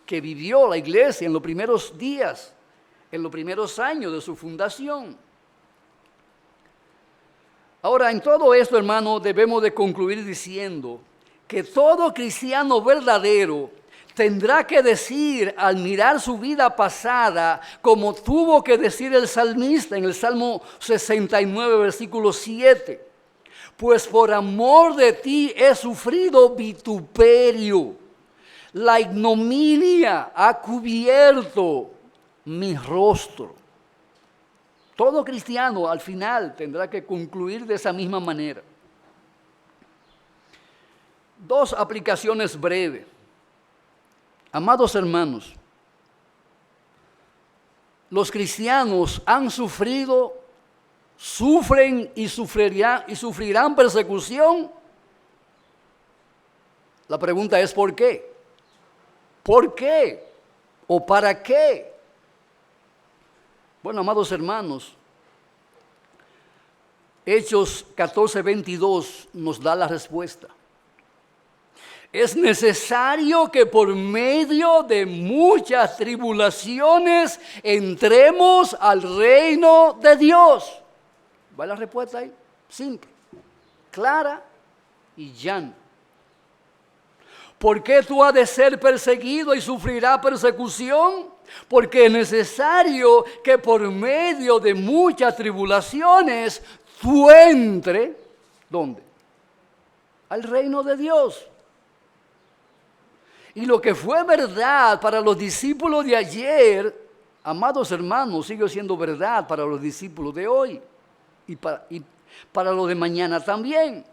que vivió la iglesia en los primeros días, en los primeros años de su fundación. Ahora, en todo esto, hermano, debemos de concluir diciendo que todo cristiano verdadero tendrá que decir al mirar su vida pasada, como tuvo que decir el salmista en el Salmo 69, versículo 7. Pues por amor de ti he sufrido vituperio. La ignominia ha cubierto mi rostro. Todo cristiano al final tendrá que concluir de esa misma manera. 2 aplicaciones breves. Amados hermanos, los cristianos han sufrido, sufren y sufrirán persecución. La pregunta es ¿por qué? ¿Por qué? ¿O para qué? Bueno, amados hermanos, Hechos 14:22 nos da la respuesta. Es necesario que por medio de muchas tribulaciones entremos al reino de Dios. ¿Va la respuesta ahí? Simple, clara y llana. ¿Por qué tú has de ser perseguido y sufrirás persecución? Porque es necesario que por medio de muchas tribulaciones tú entres, ¿dónde? Al reino de Dios. Y lo que fue verdad para los discípulos de ayer, amados hermanos, sigue siendo verdad para los discípulos de hoy y para los de mañana también.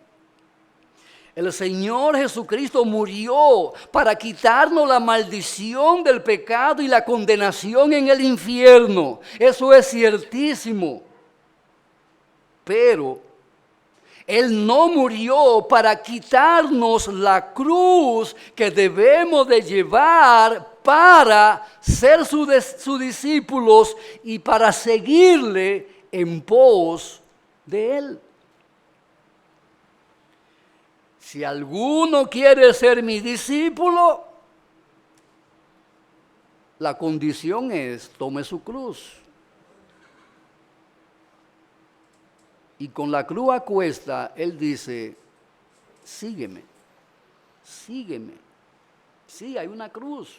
El Señor Jesucristo murió para quitarnos la maldición del pecado y la condenación en el infierno. Eso es ciertísimo. Pero Él no murió para quitarnos la cruz que debemos de llevar para ser sus discípulos y para seguirle en pos de Él. Si alguno quiere ser mi discípulo, la condición es tome su cruz. Y con la cruz a cuesta, Él dice, sígueme, sígueme. Sí, hay una cruz.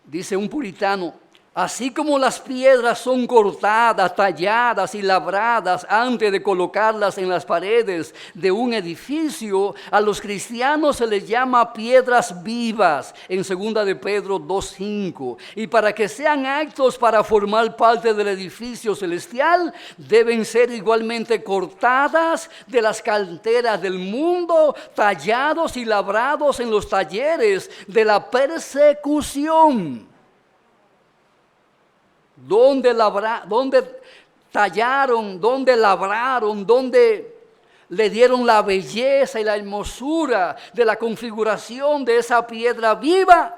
Dice un puritano, así como las piedras son cortadas, talladas y labradas antes de colocarlas en las paredes de un edificio, a los cristianos se les llama piedras vivas en 2 de Pedro 2:5. Y para que sean aptos para formar parte del edificio celestial, deben ser igualmente cortadas de las canteras del mundo, tallados y labrados en los talleres de la persecución. Donde tallaron, donde labraron, donde le dieron la belleza y la hermosura de la configuración de esa piedra viva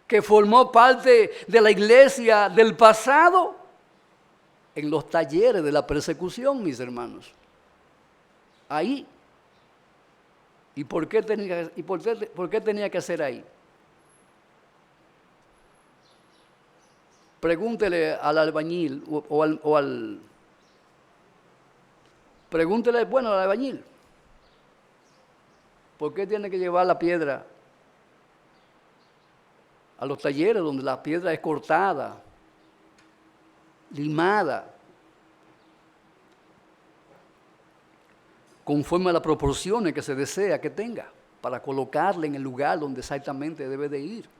que formó parte de la iglesia del pasado, en los talleres de la persecución, mis hermanos. Ahí. ¿Y por qué tenía que ser ahí? Pregúntele al albañil pregúntele, al albañil, ¿por qué tiene que llevar la piedra a los talleres donde la piedra es cortada, limada, conforme a las proporciones que se desea que tenga, para colocarla en el lugar donde exactamente debe de ir,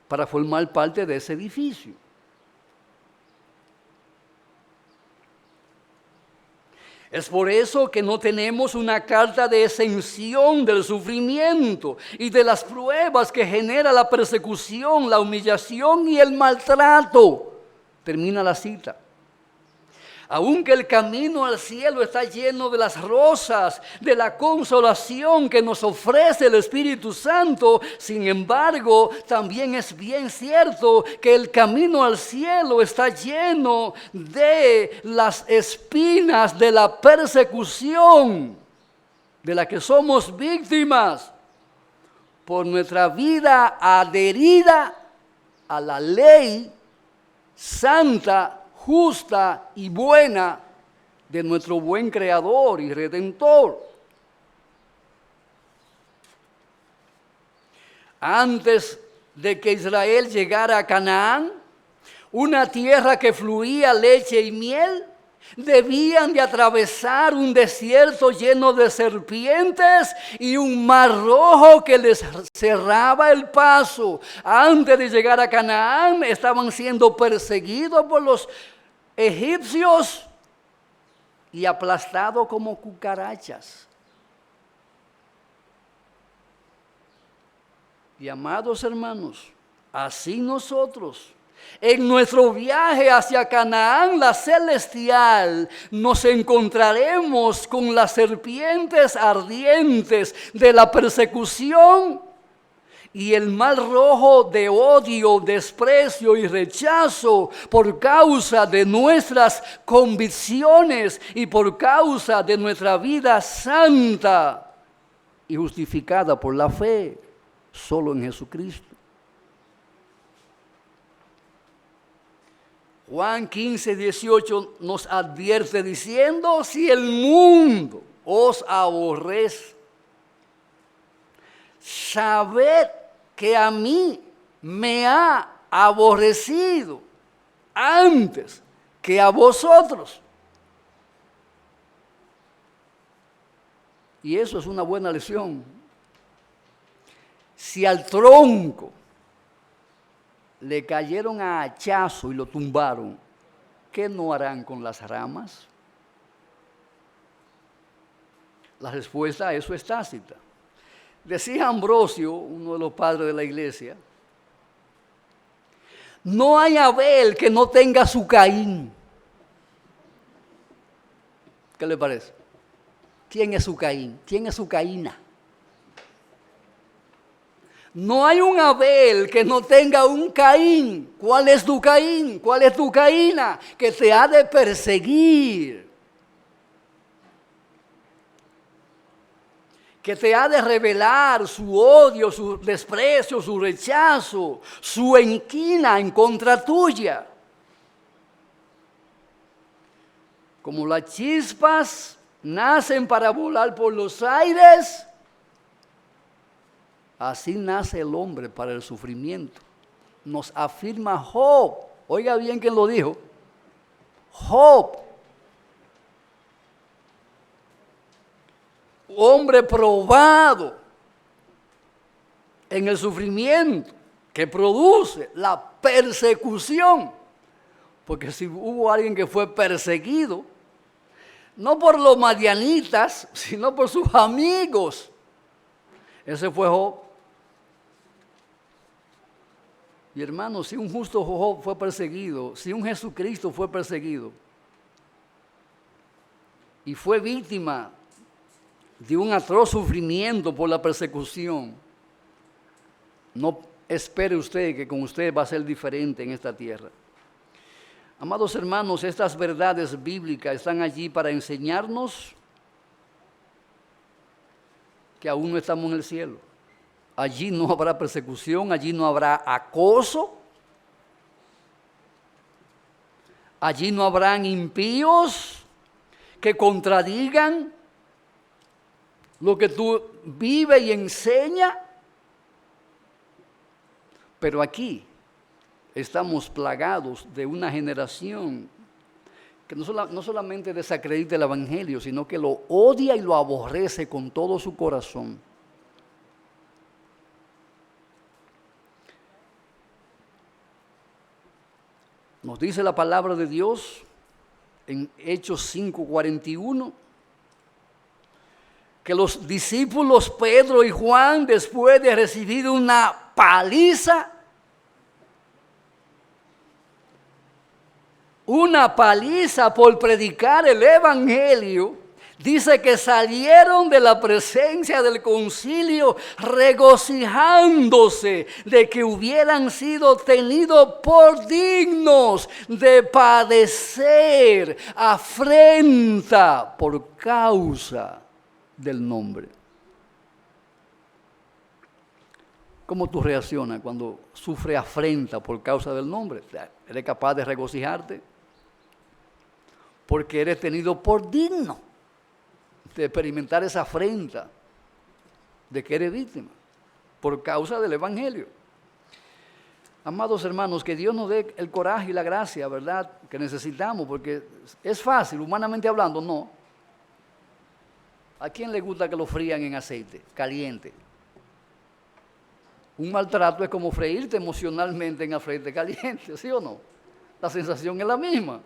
para formar parte de ese edificio? Es por eso que no tenemos una carta de exención del sufrimiento y de las pruebas que genera la persecución, la humillación y el maltrato. Termina la cita. Aunque el camino al cielo está lleno de las rosas, de la consolación que nos ofrece el Espíritu Santo, sin embargo, también es bien cierto que el camino al cielo está lleno de las espinas de la persecución, de la que somos víctimas por nuestra vida adherida a la ley santa, justa y buena de nuestro buen Creador y Redentor. Antes de que Israel llegara a Canaán, una tierra que fluía leche y miel, debían de atravesar un desierto lleno de serpientes y un mar rojo que les cerraba el paso. Antes de llegar a Canaán, estaban siendo perseguidos por los egipcios y aplastados como cucarachas. Y amados hermanos, así nosotros, en nuestro viaje hacia Canaán, la celestial, nos encontraremos con las serpientes ardientes de la persecución y el mar rojo de odio, desprecio y rechazo por causa de nuestras convicciones y por causa de nuestra vida santa y justificada por la fe solo en Jesucristo. Juan 15:18 nos advierte diciendo: si el mundo os aborrece, sabed que a mí me ha aborrecido antes que a vosotros. Y eso es una buena lección. Si al tronco le cayeron a hachazo y lo tumbaron, ¿qué no harán con las ramas? La respuesta a eso es tácita. Decía Ambrosio, uno de los padres de la iglesia, no hay Abel que no tenga su Caín. ¿Qué le parece? ¿Quién es su Caín? ¿Quién es su Caína? No hay un Abel que no tenga un Caín. ¿Cuál es tu Caín? ¿Cuál es tu Caína? Que te ha de perseguir. Que te ha de revelar su odio, su desprecio, su rechazo, su enquina en contra tuya. Como las chispas nacen para volar por los aires, así nace el hombre para el sufrimiento. Nos afirma Job. Oiga bien quién lo dijo. Job. Hombre probado en el sufrimiento que produce la persecución. Porque si hubo alguien que fue perseguido, no por los madianitas, sino por sus amigos, ese fue Job. Y hermanos, si un justo Job fue perseguido, si un Jesucristo fue perseguido y fue víctima de un atroz sufrimiento por la persecución, no espere usted que con usted va a ser diferente en esta tierra. Amados hermanos, estas verdades bíblicas están allí para enseñarnos que aún no estamos en el cielo. Allí no habrá persecución, allí no habrá acoso, allí no habrán impíos que contradigan lo que tú vives y enseñas. Pero aquí estamos plagados de una generación que no solamente desacredita el Evangelio, sino que lo odia y lo aborrece con todo su corazón. Nos dice la palabra de Dios en Hechos 5:41, que los discípulos Pedro y Juan, después de recibir una paliza por predicar el Evangelio, dice que salieron de la presencia del concilio regocijándose de que hubieran sido tenidos por dignos de padecer afrenta por causa del nombre. ¿Cómo tú reaccionas cuando sufres afrenta por causa del nombre? ¿Eres capaz de regocijarte? Porque eres tenido por digno de experimentar esa afrenta de que eres víctima por causa del Evangelio. Amados hermanos, que Dios nos dé el coraje y la gracia, ¿verdad?, que necesitamos, porque es fácil, humanamente hablando, no. ¿A quién le gusta que lo frían en aceite caliente? Un maltrato es como freírte emocionalmente en aceite caliente, ¿sí o no? La sensación es la misma.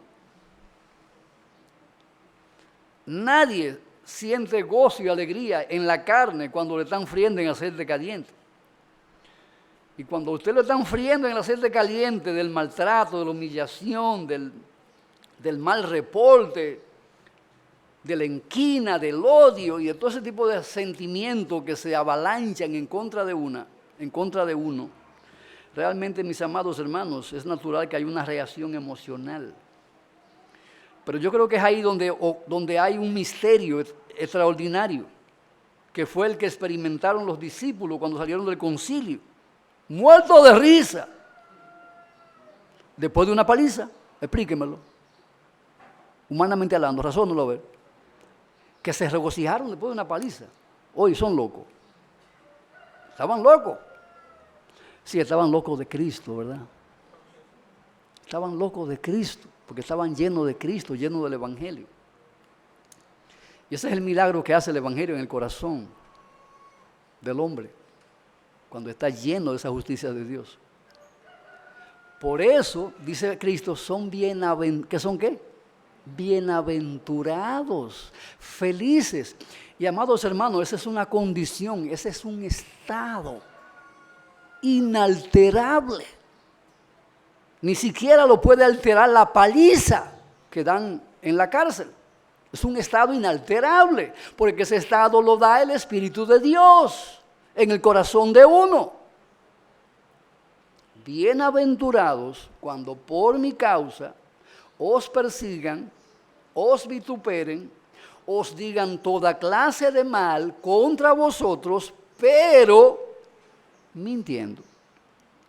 Nadie siente gozo y alegría en la carne cuando le están friendo en aceite caliente. Y cuando usted lo están friendo en el aceite caliente del maltrato, de la humillación, del mal reporte, de la enquina, del odio y de todo ese tipo de sentimientos que se avalanchan en contra de uno, realmente, mis amados hermanos, es natural que haya una reacción emocional. Pero yo creo que es ahí donde hay un misterio extraordinario, que fue el que experimentaron los discípulos cuando salieron del concilio, muertos de risa, después de una paliza. Explíquemelo. Humanamente hablando, razónalo a ver. Que se regocijaron después de una paliza. Hoy son locos. Estaban locos. Sí, estaban locos de Cristo, ¿verdad? Estaban locos de Cristo, porque estaban llenos de Cristo, llenos del Evangelio. Y ese es el milagro que hace el Evangelio en el corazón del hombre, cuando está lleno de esa justicia de Dios. Por eso, dice Cristo, son bienaventurados. ¿Qué son qué? Bienaventurados, felices. Y amados hermanos, esa es una condición, ese es un estado inalterable. Ni siquiera lo puede alterar la paliza que dan en la cárcel. Es un estado inalterable, porque ese estado lo da el Espíritu de Dios en el corazón de uno. Bienaventurados cuando por mi causa os persigan, os vituperen, os digan toda clase de mal contra vosotros, pero mintiendo.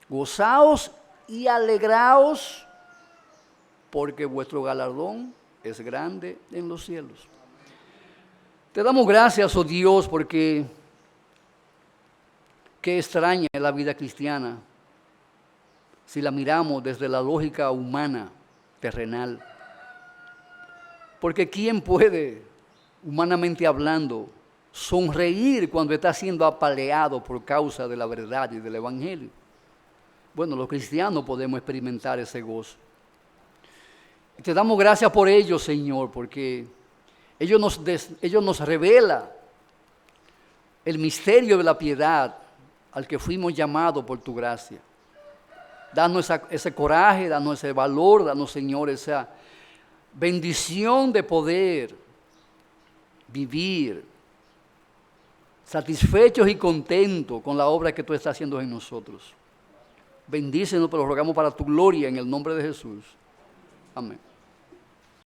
Gozaos y alegraos, porque vuestro galardón es grande en los cielos. Te damos gracias, oh Dios, porque qué extraña es la vida cristiana si la miramos desde la lógica humana, terrenal. Porque ¿quién puede, humanamente hablando, sonreír cuando está siendo apaleado por causa de la verdad y del Evangelio? Bueno, los cristianos podemos experimentar ese gozo. Te damos gracias por ellos, Señor, porque ellos nos revelan el misterio de la piedad al que fuimos llamados por tu gracia. Danos ese coraje, danos ese valor, danos, Señor, esa bendición de poder vivir satisfechos y contentos con la obra que tú estás haciendo en nosotros. Bendícenos, te lo rogamos para tu gloria en el nombre de Jesús. Amén.